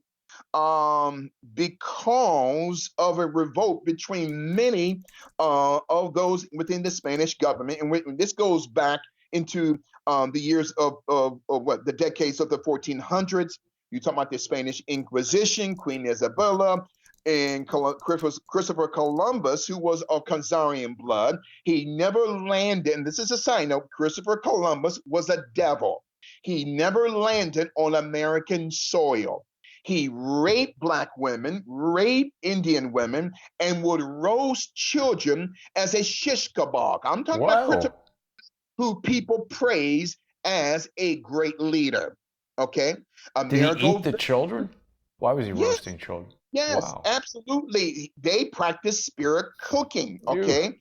because of a revolt between many of those within the Spanish government. And this goes back into the years of what, the decades of the 1400s. You talk about the Spanish Inquisition, Queen Isabella, and Christopher Columbus, who was of Khazarian blood. He never landed, and this is a side note, Christopher Columbus was a devil. He never landed on American soil. He raped Black women, raped Indian women, and would roast children as a shish kebab. I'm talking about Christopher, who people praise as a great leader. Okay? Did he eat the children? Why was he Yes, roasting children? yes, Wow. absolutely. They practice spirit cooking. Okay? Ew.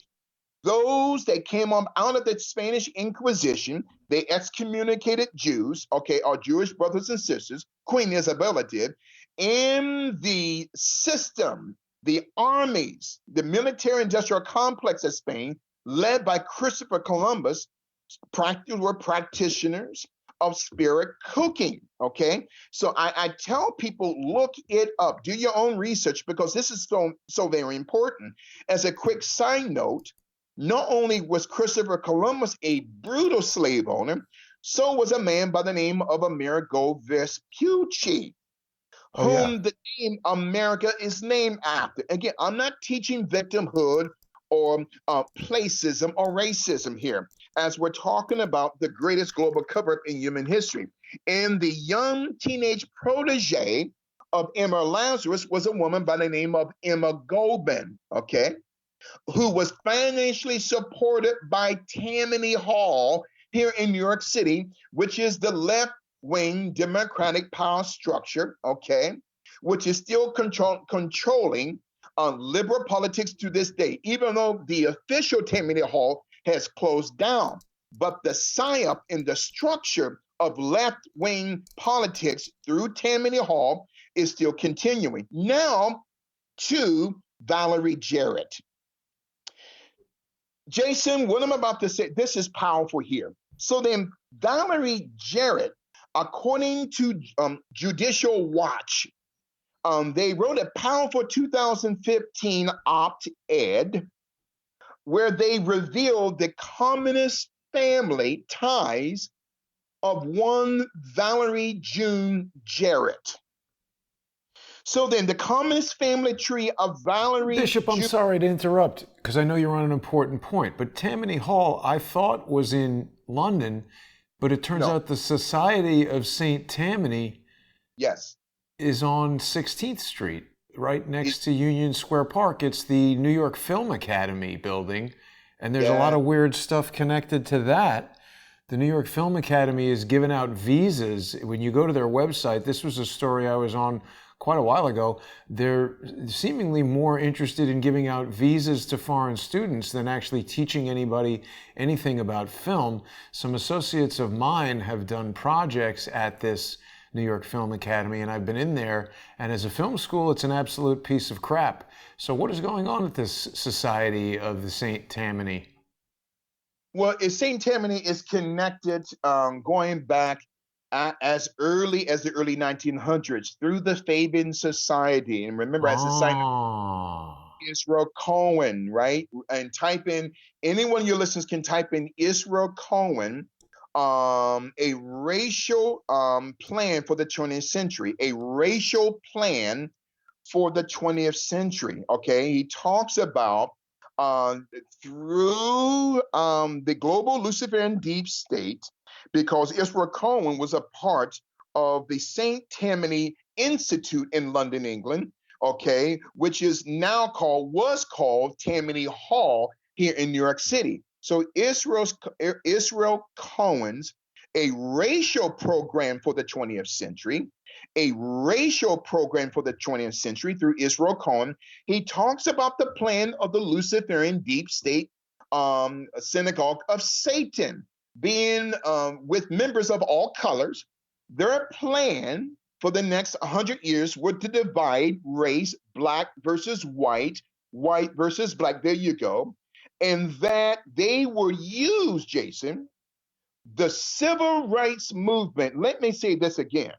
Those that came out of the Spanish Inquisition, they excommunicated Jews, okay, our Jewish brothers and sisters, Queen Isabella did, in the system, the armies, the military-industrial complex of Spain, led by Christopher Columbus, were practitioners of spirit cooking, okay? So I tell people, look it up, do your own research, because this is so very important. As a quick side note, not only was Christopher Columbus a brutal slave owner, so was a man by the name of Amerigo Vespucci, Oh, yeah. whom the name America is named after. Again, I'm not teaching victimhood or placism or racism here, as we're talking about the greatest global cover-up in human history. And the young teenage protege of Emma Lazarus was a woman by the name of Emma Goldman, okay, who was financially supported by Tammany Hall here in New York City, which is the left-wing Democratic power structure, okay, which is still controlling liberal politics to this day, even though the official Tammany Hall has closed down. But the psyop in the structure of left-wing politics through Tammany Hall is still continuing. Now to Valerie Jarrett. Jason, what I'm about to say, this is powerful here. So then Valerie Jarrett, according to Judicial Watch, they wrote a powerful 2015 op-ed where they revealed the communist family ties of one Valerie June Jarrett. So then the communist family tree of Valerie Bishop, I'm sorry to interrupt, because I know you're on an important point, but Tammany Hall, I thought, was in London, but it turns out the Society of St. Tammany is on 16th Street, right next to Union Square Park. It's the New York Film Academy building, and there's a lot of weird stuff connected to that. The New York Film Academy is giving out visas. When you go to their website, this was a story I was on quite a while ago, they're seemingly more interested in giving out visas to foreign students than actually teaching anybody anything about film. Some associates of mine have done projects at this New York Film Academy, and I've been in there, and as a film school, it's an absolute piece of crap. So what is going on at this Society of the St. Tammany? Well, St. Tammany is connected going back as early as the early 1900s through the Fabian Society. And remember, as a side note, Israel Cohen, right? And type in, anyone of your listeners can type in Israel Cohen, a racial plan for the 20th century, a racial plan for the 20th century. Okay, he talks about through the global Luciferian deep state, because Israel Cohen was a part of the St. Tammany Institute in London, England, okay, which was called Tammany Hall here in New York City. So Israel Cohen's a racial program for the 20th century, a racial program for the 20th century through Israel Cohen. He talks about the plan of the Luciferian deep state synagogue of Satan, being with members of all colors. Their plan for the next 100 years were to divide race, black versus white versus black. There you go. And that they were used, Jason, the civil rights movement. Let me say this again.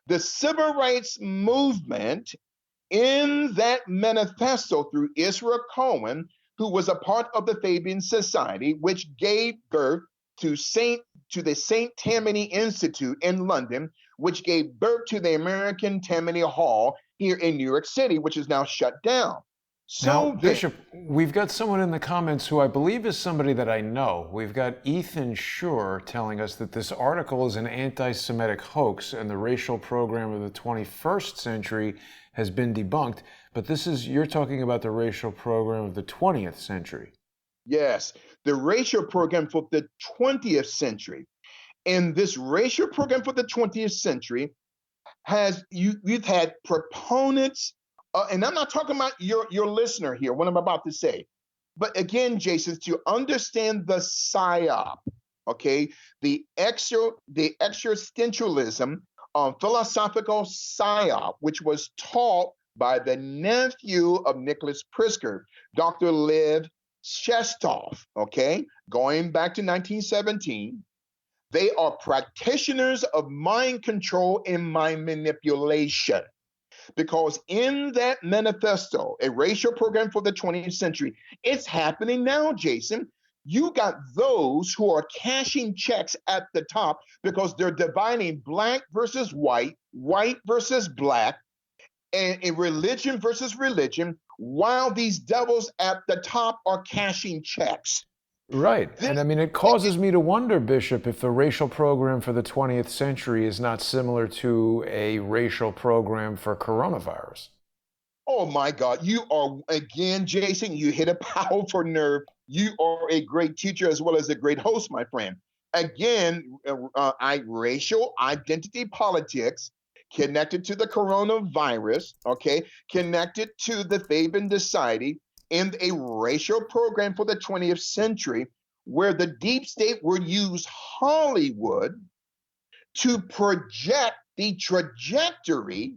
The civil rights movement in that manifesto through Israel Cohen, who was a part of the Fabian Society, which gave birth to the St. Tammany Institute in London, which gave birth to the American Tammany Hall here in New York City, which is now shut down. Now, Bishop, we've got someone in the comments who I believe is somebody that I know. We've got Ethan Shore telling us that this article is an anti-Semitic hoax and the racial program of the 21st century has been debunked. But you're talking about the racial program of the 20th century. Yes, the racial program for the 20th century. And this racial program for the 20th century we've had proponents, and I'm not talking about your listener here, what I'm about to say. But again, Jason, to understand the psyop, okay, the existentialism, philosophical psyop, which was taught by the nephew of Nicholas Pritzker, Dr. Lev Shestov, okay, going back to 1917. They are practitioners of mind control and mind manipulation. Because in that manifesto, a racial program for the 20th century, it's happening now, Jason. You got those who are cashing checks at the top because they're dividing black versus white versus black, and religion versus religion, while these devils at the top are cashing checks. Right. And I mean, it causes me to wonder, Bishop, if the racial program for the 20th century is not similar to a racial program for coronavirus. Oh my God. You are, again, Jason, you hit a powerful nerve. You are a great teacher as well as a great host, my friend. Again, racial identity politics connected to the coronavirus, okay, connected to the Fabian Society, and a racial program for the 20th century where the deep state would use Hollywood to project the trajectory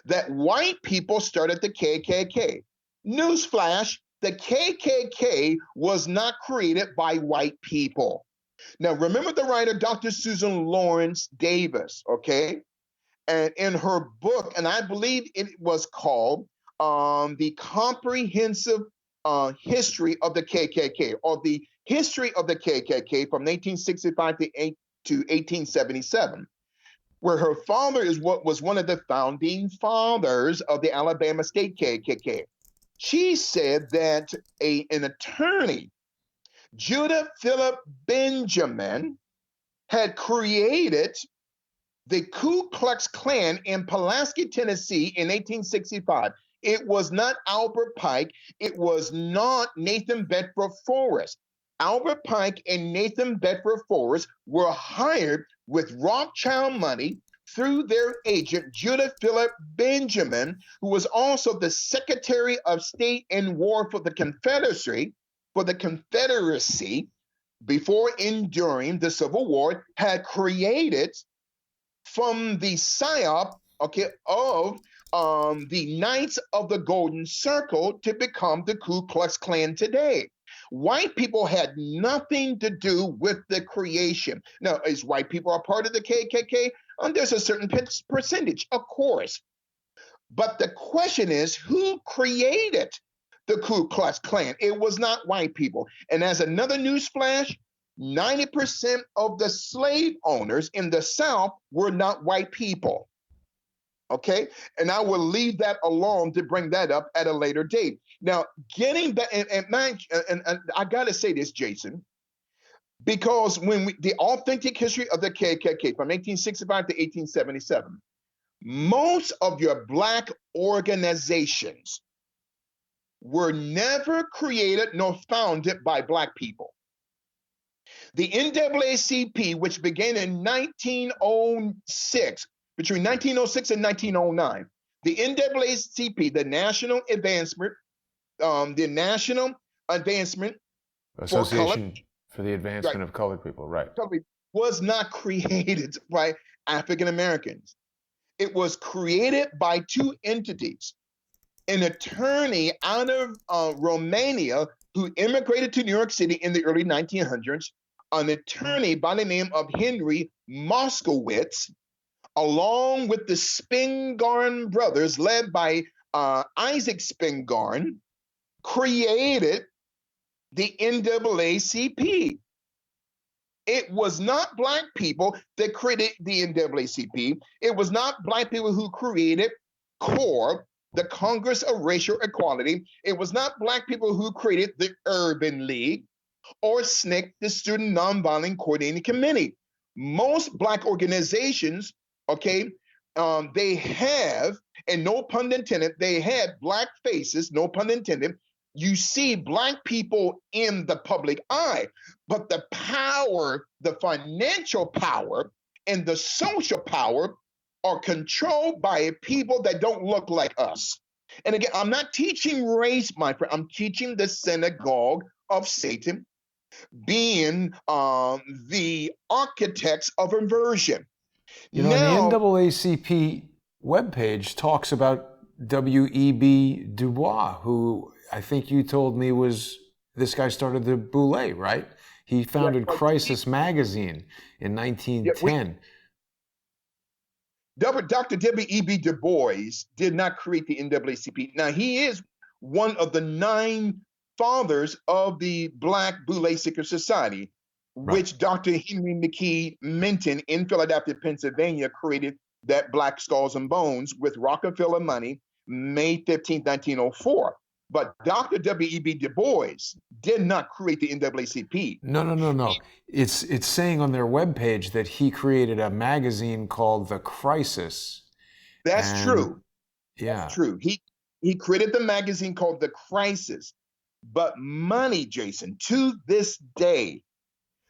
that white people started the KKK. Newsflash, the KKK was not created by white people. Now, remember the writer, Dr. Susan Lawrence Davis, okay? And in her book, and I believe it was called The Comprehensive History of the KKK, or the History of the KKK from 1865 to 1877, where her father was one of the founding fathers of the Alabama State KKK. She said that an attorney, Judah Philip Benjamin, had created the Ku Klux Klan in Pulaski, Tennessee in 1865. It was not Albert Pike. It was not Nathan Bedford Forrest. Albert Pike and Nathan Bedford Forrest were hired with Rothschild money through their agent, Judah Philip Benjamin, who was also the Secretary of State in War for the Confederacy, before enduring the Civil War, had created from the psyop, okay, of the Knights of the Golden Circle to become the Ku Klux Klan today. White people had nothing to do with the creation. Now, is white people a part of the KKK? There's a certain percentage, of course. But the question is, who created the Ku Klux Klan. It was not white people. And as another news flash, 90% of the slave owners in the South were not white people. Okay, and I will leave that alone to bring that up at a later date. Now, getting back, and I got to say this, Jason, because the authentic history of the KKK from 1865 to 1877, most of your Black organizations were never created nor founded by Black people. The NAACP, which began in 1906, between 1906 and 1909, the NAACP, the National Advancement Association for the Advancement of Colored People, right? Was not created by African Americans. It was created by two entities. An attorney out of Romania who immigrated to New York City in the early 1900s, an attorney by the name of Henry Moskowitz, along with the Spingarn brothers, led by Isaac Spingarn, created the NAACP. It was not Black people that created the NAACP. It was not Black people who created CORE, the Congress of Racial Equality. It was not Black people who created the Urban League or SNCC, the Student Nonviolent Coordinating Committee. Most Black organizations, okay, they have, and no pun intended, they had Black faces, no pun intended. You see Black people in the public eye, but the power, the financial power, and the social power are controlled by people that don't look like us. And again, I'm not teaching race, my friend. I'm teaching the synagogue of Satan, being the architects of inversion. You know, and the NAACP webpage talks about W.E.B. Du Bois, who I think you told me this guy started the Boule, right? He founded Crisis magazine in 1910. Dr. W.E.B. Du Bois did not create the NAACP. Now, he is one of the 9 fathers of the Black Boule Secret Society, which Dr. Henry McKee Minton in Philadelphia, Pennsylvania, created that Black Skulls and Bones with Rockefeller money, May 15, 1904. But Dr. W.E.B. Du Bois did not create the NAACP. No. It's saying on their webpage that he created a magazine called The Crisis. That's true. Yeah. That's true. He created the magazine called The Crisis. But money, Jason, to this day,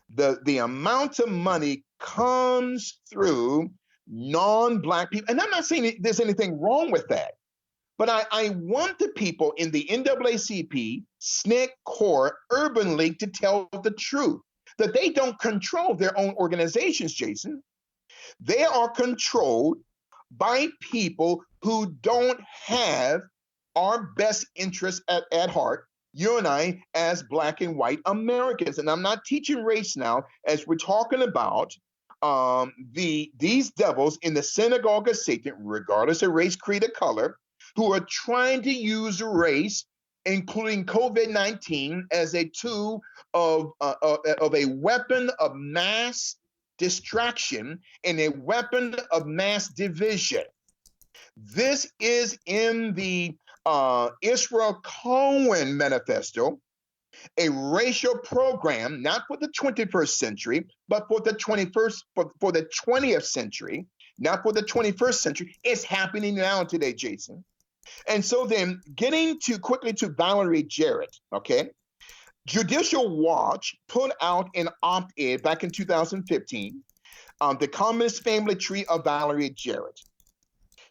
the amount of money comes through non-Black people. And I'm not saying there's anything wrong with that. But I want the people in the NAACP, SNCC, CORE, Urban League to tell the truth, that they don't control their own organizations, Jason. They are controlled by people who don't have our best interests at heart, you and I, as Black and white Americans. And I'm not teaching race now, as we're talking about these devils in the synagogue of Satan, regardless of race, creed, or color, who are trying to use race, including COVID-19, as a tool of a weapon of mass distraction and a weapon of mass division. This is in the Israel Cohen Manifesto, a racial program, not for the 21st century, but for the 20th century, not for the 21st century. It's happening now today, Jason. And so then getting quickly to Valerie Jarrett, okay? Judicial Watch put out an op-ed back in 2015 on the Communist family tree of Valerie Jarrett.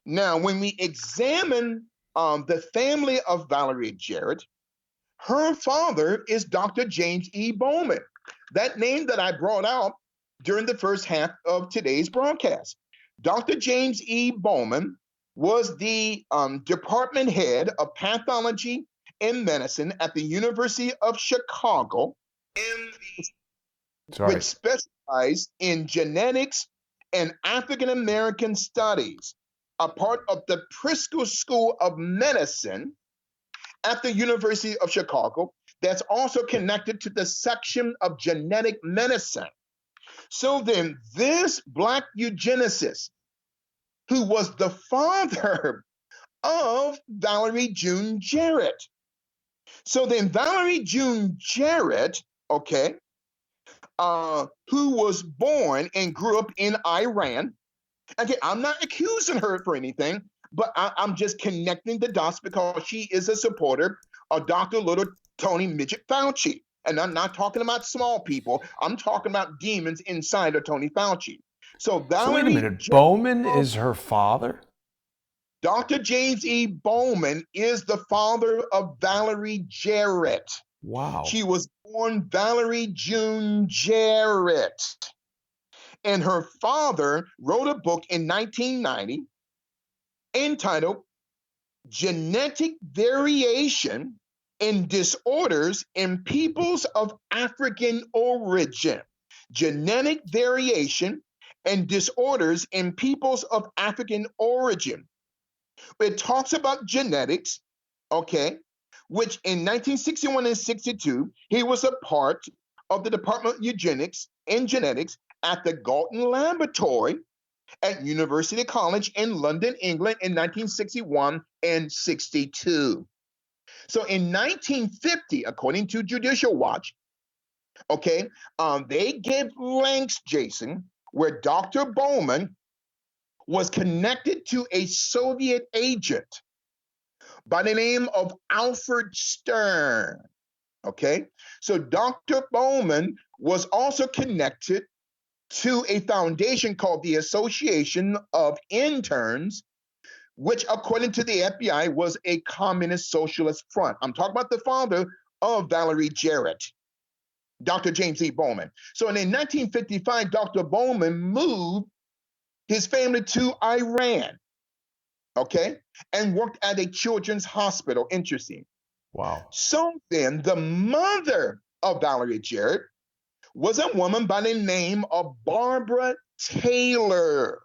Now, when we examine the family of Valerie Jarrett, her father is Dr. James E. Bowman, that name that I brought out during the first half of today's broadcast. Dr. James E. Bowman was the department head of pathology and medicine at the University of Chicago, which specialized in genetics and African American studies, a part of the Prisco School of Medicine at the University of Chicago that's also connected to the section of genetic medicine. So then, this Black eugenicist, who was the father of Valerie June Jarrett. So then, Valerie June Jarrett, okay, who was born and grew up in Iran. Again, I'm not accusing her for anything, but I'm just connecting the dots because she is a supporter of Dr. Little Tony Midget Fauci. And I'm not talking about small people. I'm talking about demons inside of Tony Fauci. So So Valerie wait a minute. Bowman is her father? Dr. James E. Bowman is the father of Valerie Jarrett. Wow. She was born Valerie June Jarrett. And her father wrote a book in 1990 entitled Genetic Variation in Disorders in Peoples of African Origin. Genetic Variation and Disorders in Peoples of African Origin. It talks about genetics, okay, which in 1961 and 62, he was a part of the Department of Eugenics and Genetics at the Galton Laboratory at University College in London, England in 1961 and 62. So in 1950, according to Judicial Watch, okay, they give links, Jason, where Dr. Bowman was connected to a Soviet agent by the name of Alfred Stern. Okay, so Dr. Bowman was also connected to a foundation called the Association of Interns, which, according to the FBI, was a communist socialist front. I'm talking about the father of Valerie Jarrett, Dr. James E. Bowman. So in 1955, Dr. Bowman moved his family to Iran, okay, and worked at a children's hospital. Interesting. Wow. So then the mother of Valerie Jarrett was a woman by the name of Barbara Taylor,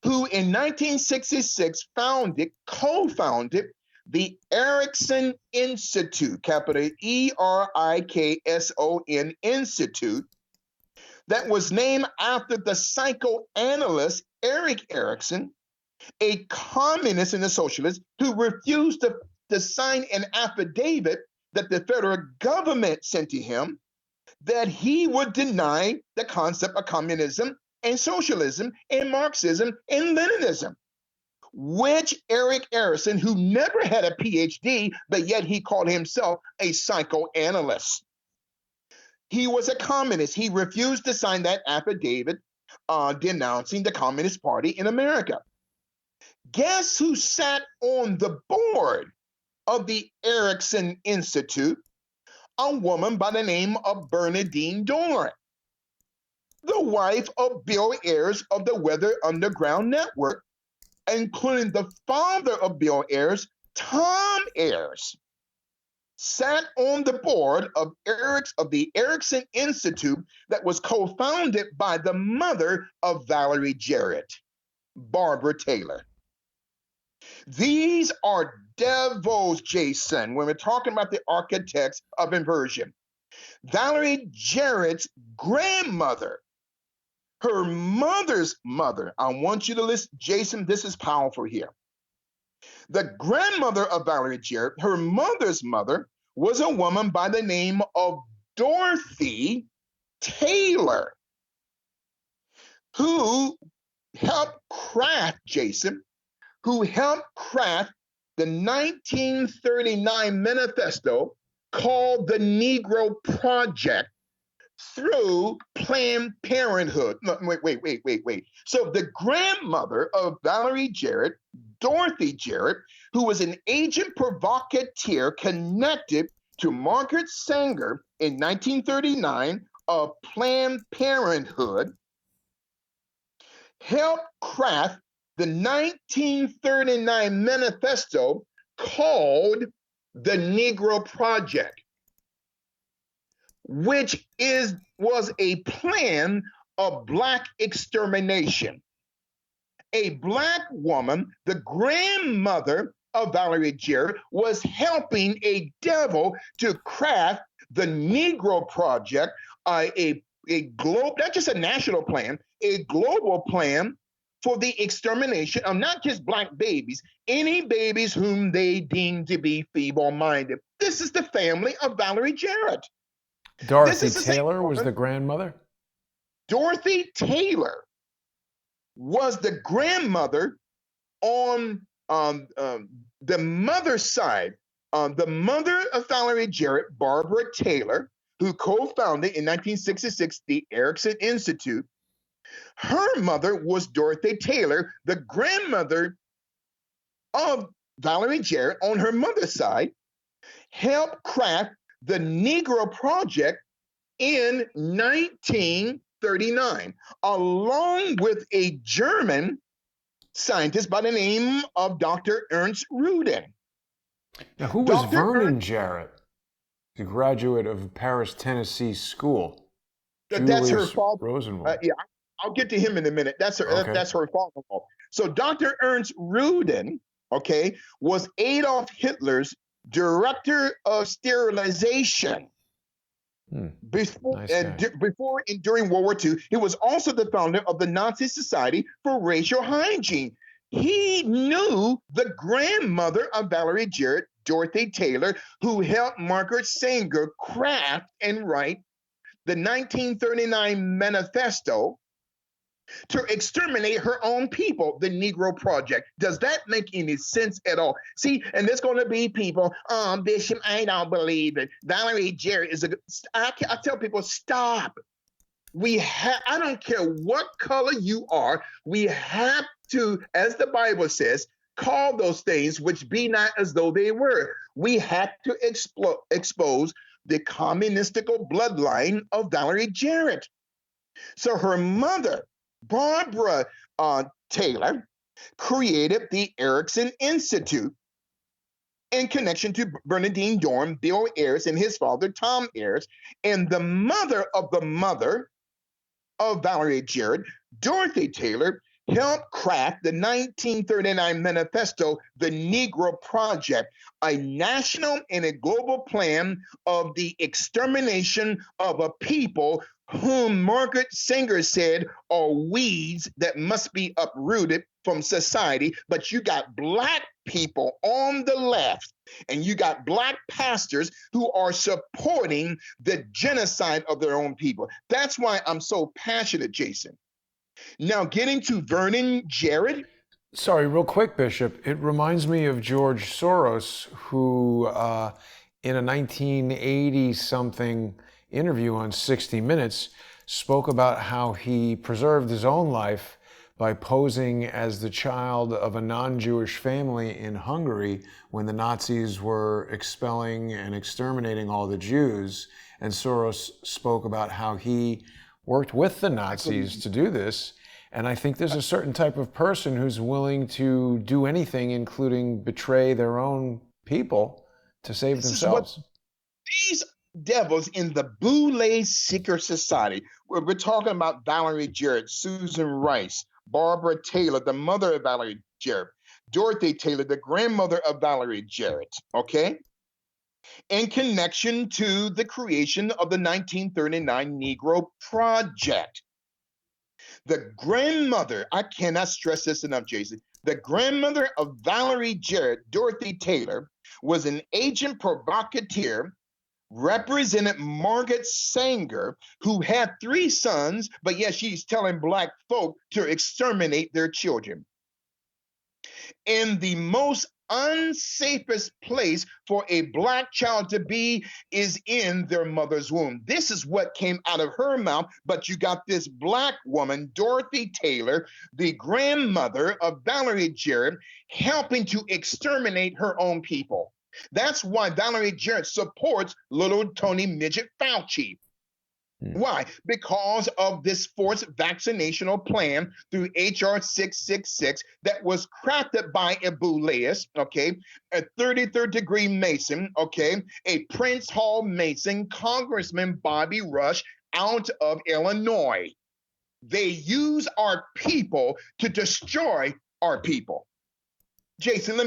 who in 1966 co-founded the Erickson Institute, capital Erikson Institute, that was named after the psychoanalyst Erik Erikson, a communist and a socialist who refused to sign an affidavit that the federal government sent to him that he would deny the concept of communism and socialism and Marxism and Leninism, which Erik Erikson, who never had a PhD, but yet he called himself a psychoanalyst. He was a communist. He refused to sign that affidavit denouncing the Communist Party in America. Guess who sat on the board of the Erickson Institute? A woman by the name of Bernadine Dohrn, the wife of Bill Ayers of the Weather Underground Network, including the father of Bill Ayers, Tom Ayers, sat on the board of the Erickson Institute that was co-founded by the mother of Valerie Jarrett, Barbara Taylor. These are devils, Jason, when we're talking about the architects of inversion. Valerie Jarrett's grandmother, her mother's mother. I want you to listen, Jason, this is powerful here. The grandmother of Valerie Jarrett, her mother's mother, was a woman by the name of Dorothy Taylor, who helped craft, Jason, who helped craft the 1939 manifesto called the Negro Project through Planned Parenthood. No, wait. So the grandmother of Valerie Jarrett, Dorothy Jarrett, who was an agent provocateur connected to Margaret Sanger in 1939 of Planned Parenthood, helped craft the 1939 manifesto called the Negro Project, which was a plan of Black extermination. A Black woman, the grandmother of Valerie Jarrett was helping a devil to craft the Negro Project, a global, not just a national plan, a global plan for the extermination of not just black babies, any babies whom they deem to be feeble-minded. This is the family of Valerie Jarrett. Dorothy Taylor was the grandmother? Dorothy Taylor was the grandmother on the mother's side. The mother of Valerie Jarrett, Barbara Taylor, who co-founded in 1966 the Erickson Institute. Her mother was Dorothy Taylor, the grandmother of Valerie Jarrett on her mother's side, helped craft the Negro Project in 1939, along with a German scientist by the name of Dr. Ernst Rudin. Now, who was Vernon Jarrett, the graduate of Paris, Tennessee School? That's her father. Rosenwald. Yeah, I'll get to him in a minute. That's her. Okay. That's her father. So Dr. Ernst Rudin, okay, was Adolf Hitler's director of sterilization. Before and during World War II, he was also the founder of the Nazi Society for Racial Hygiene. He knew the grandmother of Valerie Jarrett, Dorothy Taylor, who helped Margaret Sanger craft and write the 1939 manifesto to exterminate her own people, the Negro Project. Does that make any sense at all? See, and there's going to be people, Bishop, I don't believe it. Valerie Jarrett is I tell people, stop. I don't care what color you are, we have to, as the Bible says, call those things which be not as though they were. We have to expose the communistical bloodline of Valerie Jarrett. So her mother, Barbara Taylor, created the Erickson Institute in connection to Bernardine Dohrn, Bill Ayers, and his father, Tom Ayers. And the mother of Valerie Jarrett, Dorothy Taylor, helped craft the 1939 manifesto, the Negro Project, a national and a global plan of the extermination of a people whom Margaret Sanger said are weeds that must be uprooted from society. But you got black people on the left, and you got black pastors who are supporting the genocide of their own people. That's why I'm so passionate, Jason. Now, getting to Vernon Jarrett. Sorry, real quick, Bishop. It reminds me of George Soros, who in a 1980-something interview on 60 Minutes spoke about how he preserved his own life by posing as the child of a non-Jewish family in Hungary when the Nazis were expelling and exterminating all the Jews. And Soros spoke about how he worked with the Nazis to do this. And I think there's a certain type of person who's willing to do anything, including betray their own people, to save themselves. These devils in the Boule Secret Society, we're talking about Valerie Jarrett, Susan Rice, Barbara Taylor, the mother of Valerie Jarrett, Dorothy Taylor, the grandmother of Valerie Jarrett, okay? In connection to the creation of the 1939 Negro Project. The grandmother, I cannot stress this enough, Jason, the grandmother of Valerie Jarrett, Dorothy Taylor, was an agent provocateur, represented Margaret Sanger, who had 3 sons, but yet she's telling black folk to exterminate their children. And the most unsafest place for a black child to be is in their mother's womb. This is what came out of her mouth, but you got this black woman, Dorothy Taylor, the grandmother of Valerie Jarrett, helping to exterminate her own people. That's why Valerie Jarrett supports little Tony Midget Fauci. Why? Because of this forced vaccinational plan through HR 666 that was crafted by a Bouleus, okay, a 33rd degree Mason, okay, a Prince Hall Mason, Congressman Bobby Rush out of Illinois. They use our people to destroy our people. Jason,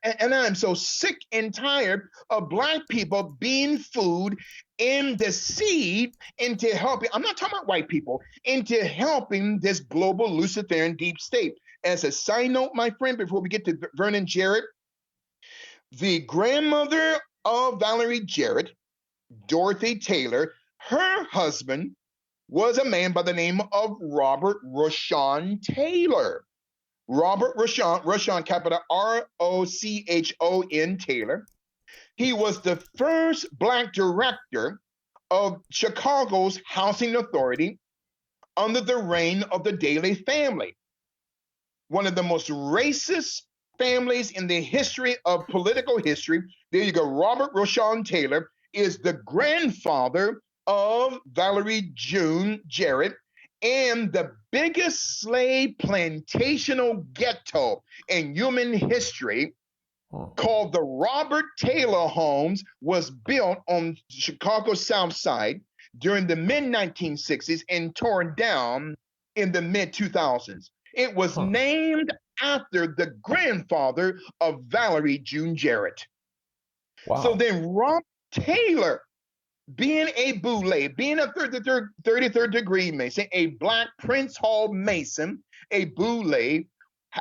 and I'm so sick and tired of black people being food in the seed into helping, I'm not talking about white people, into helping this global Luciferian deep state. As a side note, my friend, before we get to Vernon Jarrett, the grandmother of Valerie Jarrett, Dorothy Taylor, her husband was a man by the name of Robert Rochon Taylor. Robert Rochon, capital Rochon Taylor. He was the first black director of Chicago's housing authority under the reign of the Daley family, one of the most racist families in the history of political history. There you go. Robert Rochon Taylor is the grandfather of Valerie June Jarrett, and the biggest slave plantational ghetto in human history, called the Robert Taylor Homes, was built on Chicago's South Side during the mid-1960s and torn down in the mid-2000s. It was named after the grandfather of Valerie June Jarrett. Wow. So then Rob Taylor, being a boule, being a 33rd degree Mason, a black Prince Hall Mason, a boule,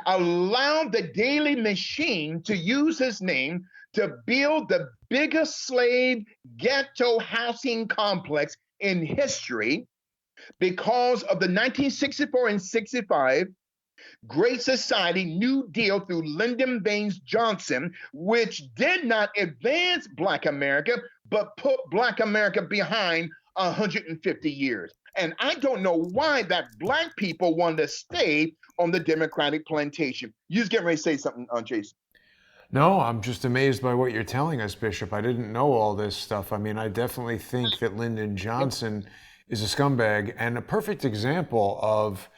allowed the Daily Machine to use his name to build the biggest slave ghetto housing complex in history because of the 1964 and 65 Great Society New Deal through Lyndon Baines Johnson, which did not advance Black America, but put Black America behind 150 years. And I don't know why that Black people want to stay on the Democratic plantation. You just getting ready to say something, Jason. No, I'm just amazed by what you're telling us, Bishop. I didn't know all this stuff. I mean, I definitely think that Lyndon Johnson is a scumbag and a perfect example of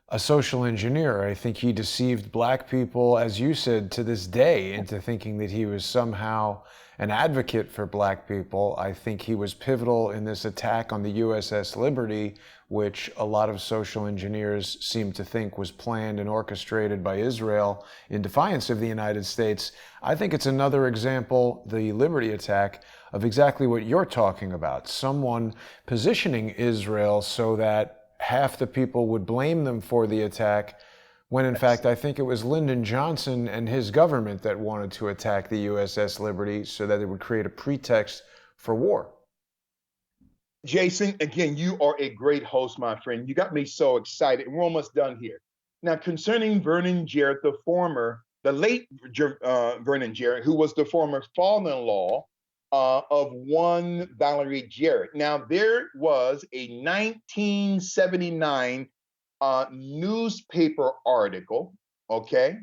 a social engineer. I think he deceived black people, as you said, to this day into thinking that he was somehow an advocate for black people. I think he was pivotal in this attack on the USS Liberty, which a lot of social engineers seem to think was planned and orchestrated by Israel in defiance of the United States. I think it's another example, the Liberty attack, of exactly what you're talking about. Someone positioning Israel so that half the people would blame them for the attack, when in fact I think it was Lyndon Johnson and his government that wanted to attack the USS Liberty so that it would create a pretext for war. Jason, again, you are a great host, my friend. You got me so excited. We're almost done here. Now, concerning Vernon Jarrett, the late Vernon Jarrett, who was the former father-in-law of one Valerie Jarrett. Now, there was a 1979 newspaper article, okay,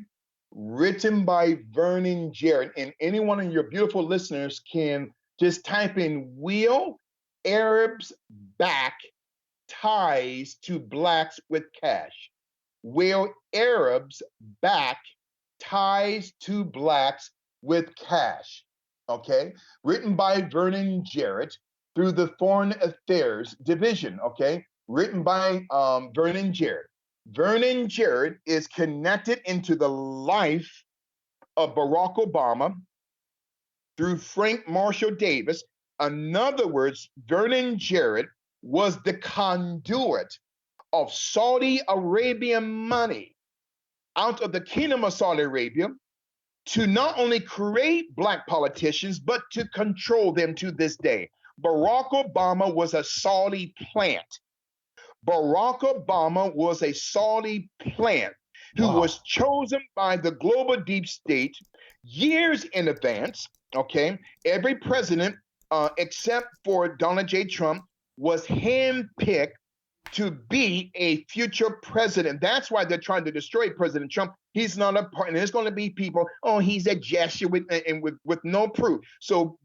written by Vernon Jarrett. And any one of your beautiful listeners can just type in "Will Arabs back ties to blacks with cash?" Will Arabs back ties to blacks with cash? Okay, written by Vernon Jarrett through the Foreign Affairs Division. Okay, written by Vernon Jarrett. Vernon Jarrett is connected into the life of Barack Obama through Frank Marshall Davis. In other words, Vernon Jarrett was the conduit of Saudi Arabian money out of the Kingdom of Saudi Arabia to not only create black politicians, but to control them to this day. Barack Obama was a Saudi plant. Barack Obama was a Saudi plant who was chosen by the global deep state years in advance. Okay, every president except for Donald J. Trump was handpicked to be a future president. That's why they're trying to destroy President Trump. He's not a part, and there's going to be people, oh, he's a Jesuit, and with no proof. So,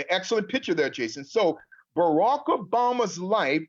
excellent picture there, Jason. So, Barack Obama's life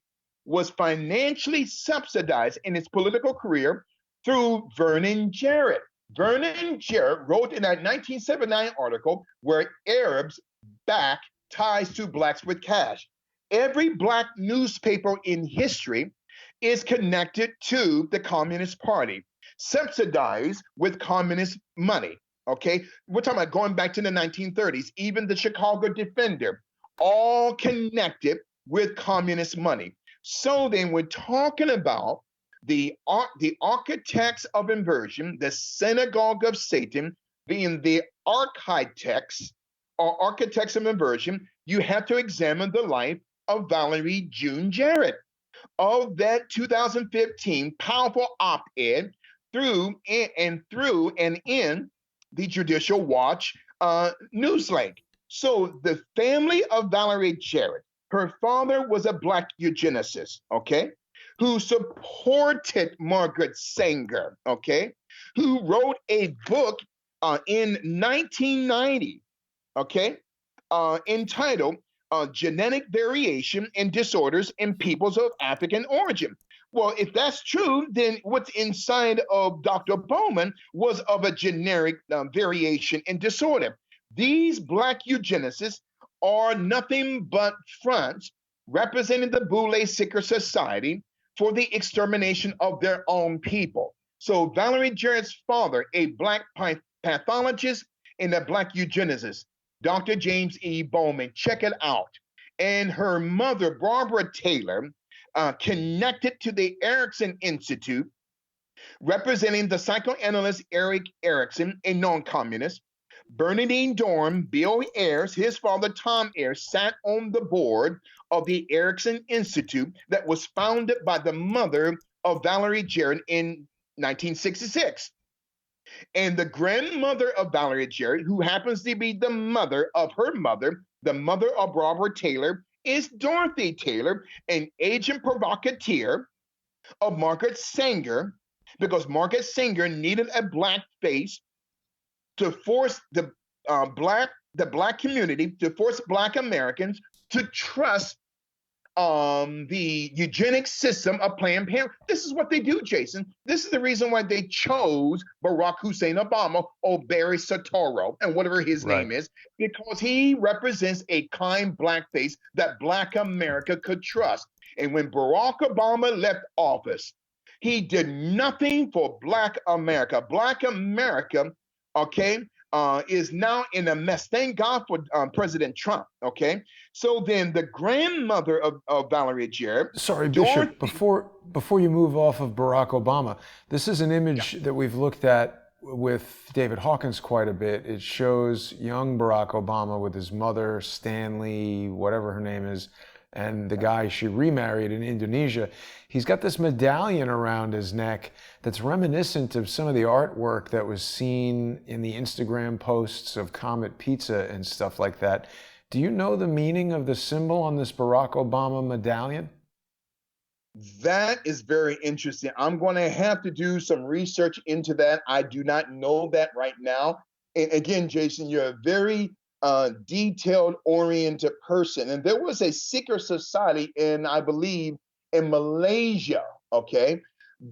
was financially subsidized in his political career through Vernon Jarrett. Vernon Jarrett wrote in that 1979 article where Arabs back ties to blacks with cash. Every black newspaper in history is connected to the Communist Party. subsidized with communist money. Okay, we're talking about going back to the 1930s, even the Chicago Defender, all connected with communist money. So then we're talking about the architects of inversion, the synagogue of Satan, being the architects or architects of inversion. You have to examine the life of Valerie June Jarrett, of that 2015 powerful op-ed through and in the Judicial Watch newslink. So the family of Valerie Jarrett, her father was a black eugenicist, okay, who supported Margaret Sanger, okay, who wrote a book in 1990, okay, entitled Genetic Variation and Disorders in Peoples of African Origin. Well, if that's true, then what's inside of Dr. Bowman was of a generic variation and disorder. These black eugenicists are nothing but fronts representing the Boule Secret Society for the extermination of their own people. So Valerie Jarrett's father, a black pathologist and a black eugenicist, Dr. James E. Bowman, check it out. And her mother, Barbara Taylor, connected to the Erickson Institute, representing the psychoanalyst Eric Erickson, a non-communist. Bernardine Dorn, Bill Ayers, his father Tom Ayers, sat on the board of the Erickson Institute that was founded by the mother of Valerie Jarrett in 1966. And the grandmother of Valerie Jarrett, who happens to be the mother of her mother, the mother of Barbara Taylor, is Dorothy Taylor, an agent provocateur of Margaret Sanger, because Margaret Sanger needed a black face to force the black community, to force black Americans to trust the eugenic system of Planned Parenthood. This is what they do, Jason. This is the reason why they chose Barack Hussein Obama or Barry Soetoro and whatever his name is, because he represents a kind blackface that black America could trust. And when Barack Obama left office, he did nothing for black America. Black America, okay, is now in a mess. Thank God for President Trump, okay? So then the grandmother of Valerie Jarrett. Sorry, Bishop, before you move off of Barack Obama, this is an image that we've looked at with David Hawkins quite a bit. It shows young Barack Obama with his mother, Stanley, whatever her name is, and the guy she remarried in Indonesia. He's got this medallion around his neck that's reminiscent of some of the artwork that was seen in the Instagram posts of Comet Pizza and stuff like that. Do you know the meaning of the symbol on this Barack Obama medallion? That is very interesting. I'm going to have to do some research into that. I do not know that right now. And again, Jason, you're a very detailed oriented person. And there was a secret society in, I believe, in Malaysia, okay,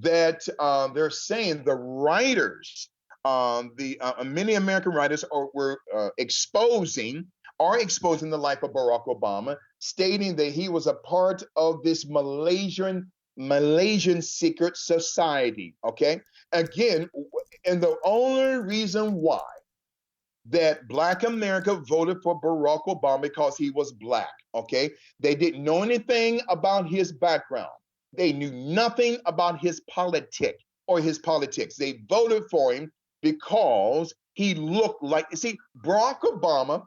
that they're saying the writers, many American writers were exposing the life of Barack Obama, stating that he was a part of this Malaysian secret society, okay? Again, and the only reason why that black America voted for Barack Obama because he was black, okay? They didn't know anything about his background. They knew nothing about his politics. They voted for him because he looked like, see, Barack Obama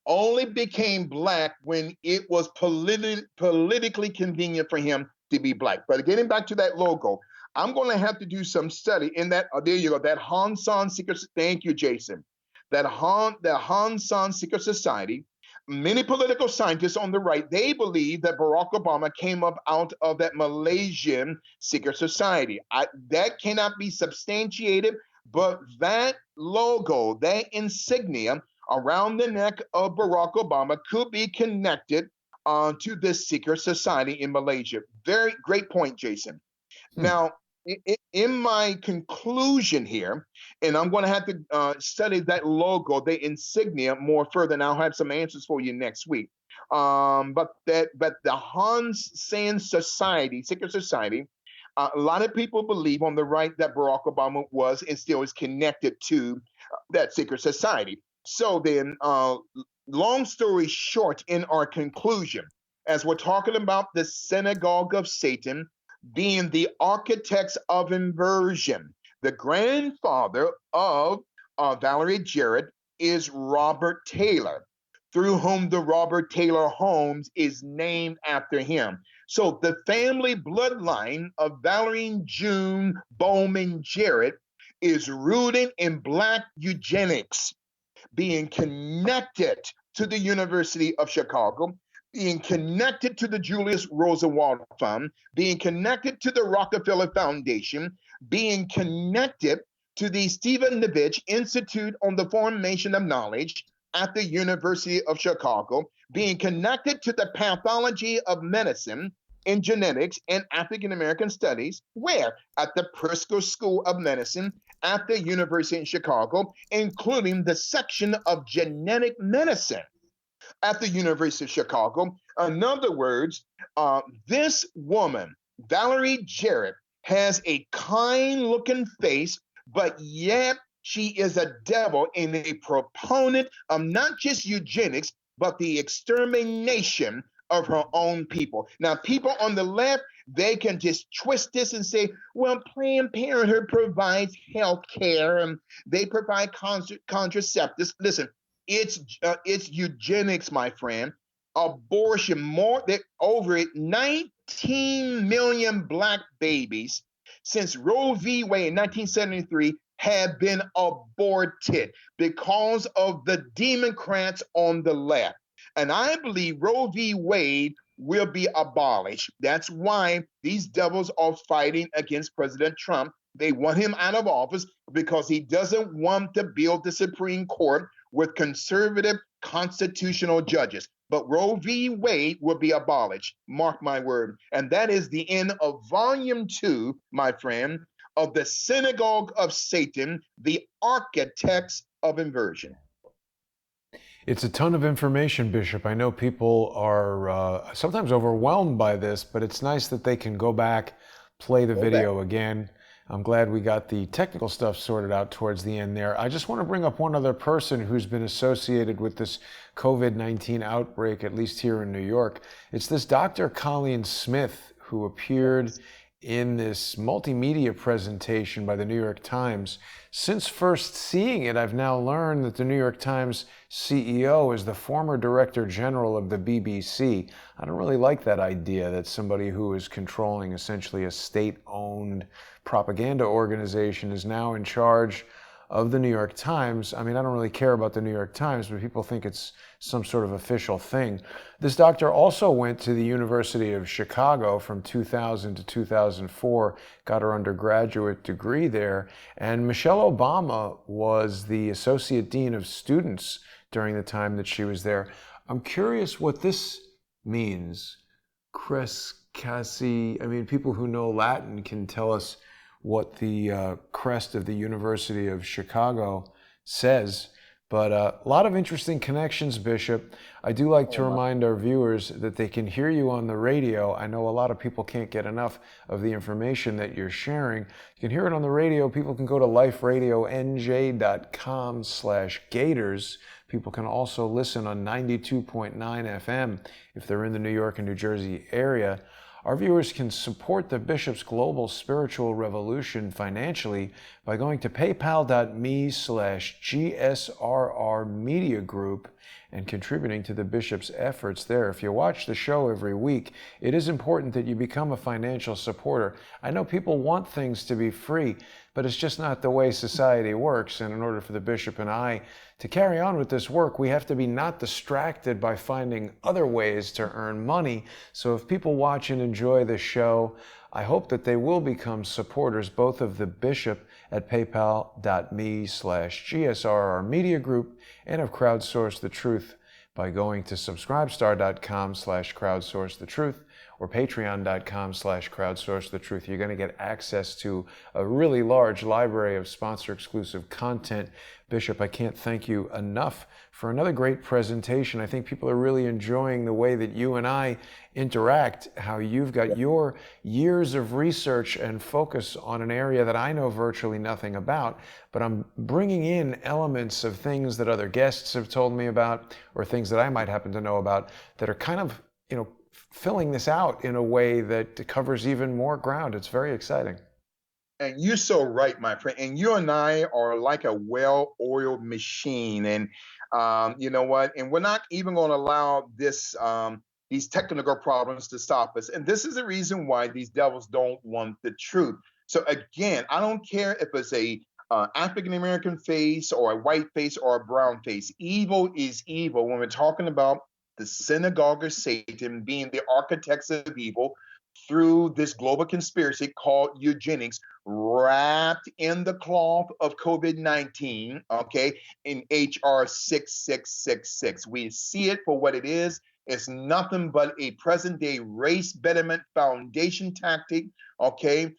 only became black when it was politically convenient for him to be black. But getting back to that logo, I'm going to have to do some study in that. There you go. That Han San Secret. Thank you, Jason. The Han San Secret Society. Many political scientists on the right, they believe that Barack Obama came up out of that Malaysian secret society. That cannot be substantiated, but that logo, that insignia around the neck of Barack Obama could be connected to this secret society in Malaysia. Very great point, Jason. Now, in my conclusion here, and I'm going to have to study that logo, the insignia, more further, and I'll have some answers for you next week. But the Han San Society, secret society, A lot of people believe on the right that Barack Obama was and still is connected to that secret society. So then, long story short, in our conclusion, as we're talking about the synagogue of Satan being the architects of inversion, the grandfather of Valerie Jarrett is Robert Taylor, through whom the Robert Taylor Homes is named after him. So the family bloodline of Valerie June Bowman Jarrett is rooted in Black eugenics, being connected to the University of Chicago, being connected to the Julius Rosenwald Fund, being connected to the Rockefeller Foundation, being connected to the Stephen Nevich Institute on the Formation of Knowledge at the University of Chicago, being connected to the pathology of medicine and genetics and African American studies, where? At the Pritzker School of Medicine at the University of Chicago, including the section of genetic medicine at the University of Chicago. In other words, this woman, Valerie Jarrett, has a kind-looking face, but yet she is a devil and a proponent of not just eugenics, but the extermination of her own people. Now, people on the left, they can just twist this and say, well, Planned Parenthood provides health care and they provide contraceptives. Listen, it's eugenics, my friend. Abortion, more than over 19 million Black babies since Roe v. Wade in 1973 have been aborted because of the Democrats on the left. And I believe Roe v. Wade will be abolished. That's why these devils are fighting against President Trump. They want him out of office because he doesn't want to build the Supreme Court with conservative constitutional judges. But Roe v. Wade will be abolished. Mark my word. And that is the end of Volume 2, my friend, of the Synagogue of Satan, the architects of inversion. It's a ton of information, Bishop. I know people are sometimes overwhelmed by this, but it's nice that they can go back, play the video again. I'm glad we got the technical stuff sorted out towards the end there. I just want to bring up one other person who's been associated with this COVID-19 outbreak, at least here in New York. It's this Dr. Colleen Smith, who appeared in this multimedia presentation by the New York Times. Since first seeing it, I've now learned that the New York Times CEO is the former Director General of the BBC. I don't really like that idea that somebody who is controlling essentially a state-owned propaganda organization is now in charge of the New York Times. I mean, I don't really care about the New York Times, but people think it's some sort of official thing. This doctor also went to the University of Chicago from 2000 to 2004, got her undergraduate degree there, and Michelle Obama was the Associate Dean of Students during the time that she was there. I'm curious what this means. Crescasi, I mean, people who know Latin can tell us what the crest of the University of Chicago says. But a lot of interesting connections, Bishop. I do like to remind our viewers that they can hear you on the radio. I know a lot of people can't get enough of the information that you're sharing. You can hear it on the radio. People can go to liferadionj.com/Gaiters. People can also listen on 92.9 FM if they're in the New York and New Jersey area. Our viewers can support the Bishop's Global Spiritual Revolution financially by going to paypal.me/GSRR Media Group and contributing to the Bishop's efforts there. If you watch the show every week, it is important that you become a financial supporter. I know people want things to be free, but it's just not the way society works. And in order for the Bishop and I to carry on with this work, we have to be not distracted by finding other ways to earn money. So if people watch and enjoy the show, I hope that they will become supporters both of the Bishop at paypal.me/GSRR Media Group and of Crowdsource the Truth by going to subscribestar.com/crowdsource the truth or patreon.com/crowdsourcethetruth. You're going to get access to a really large library of sponsor-exclusive content. Bishop, I can't thank you enough for another great presentation. I think people are really enjoying the way that you and I interact, how you've got your years of research and focus on an area that I know virtually nothing about, but I'm bringing in elements of things that other guests have told me about, or things that I might happen to know about, that are kind of, filling this out in a way that covers even more ground. It's very exciting. And you're so right, my friend. And you and I are like a well-oiled machine. And you know what? And we're not even going to allow these technical problems to stop us. And this is the reason why these devils don't want the truth. So again, I don't care if it's a African-American face or a white face or a brown face. Evil is evil. When we're talking about the synagogue of Satan being the architects of evil, through this global conspiracy called eugenics, wrapped in the cloth of COVID-19, okay, in HR 6666. We see it for what it is. It's nothing but a present-day race betterment foundation tactic, okay,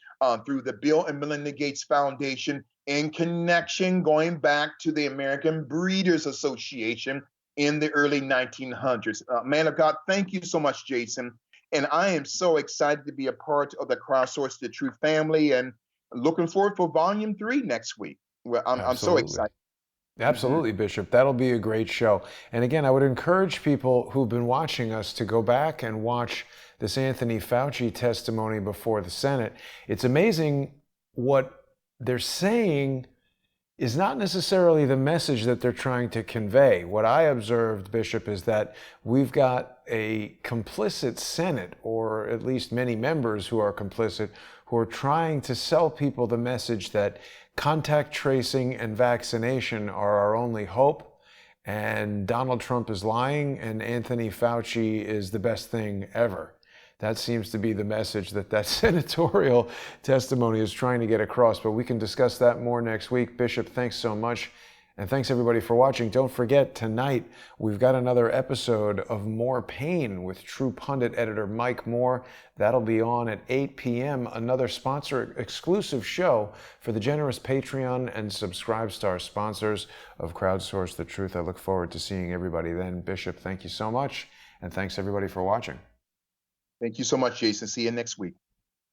through the Bill and Melinda Gates Foundation, in connection going back to the American Breeders Association in the early 1900s. Man of God, thank you so much, Jason. And I am so excited to be a part of the Crowdsource the Truth family, and looking forward for Volume 3 next week. Well, I'm so excited. Absolutely, Bishop. That'll be a great show. And again, I would encourage people who've been watching us to go back and watch this Anthony Fauci testimony before the Senate. It's amazing what they're saying is not necessarily the message that they're trying to convey. What I observed, Bishop, is that we've got a complicit Senate, or at least many members who are complicit, who are trying to sell people the message that contact tracing and vaccination are our only hope, and Donald Trump is lying, and Anthony Fauci is the best thing ever. That seems to be the message that senatorial testimony is trying to get across, but we can discuss that more next week. Bishop, thanks so much, and thanks everybody for watching. Don't forget, tonight we've got another episode of More Pain with True Pundit editor Mike Moore. That'll be on at 8 p.m., another sponsor-exclusive show for the generous Patreon and Subscribestar sponsors of Crowdsource the Truth. I look forward to seeing everybody then. Bishop, thank you so much, and thanks everybody for watching. Thank you so much, Jason. See you next week.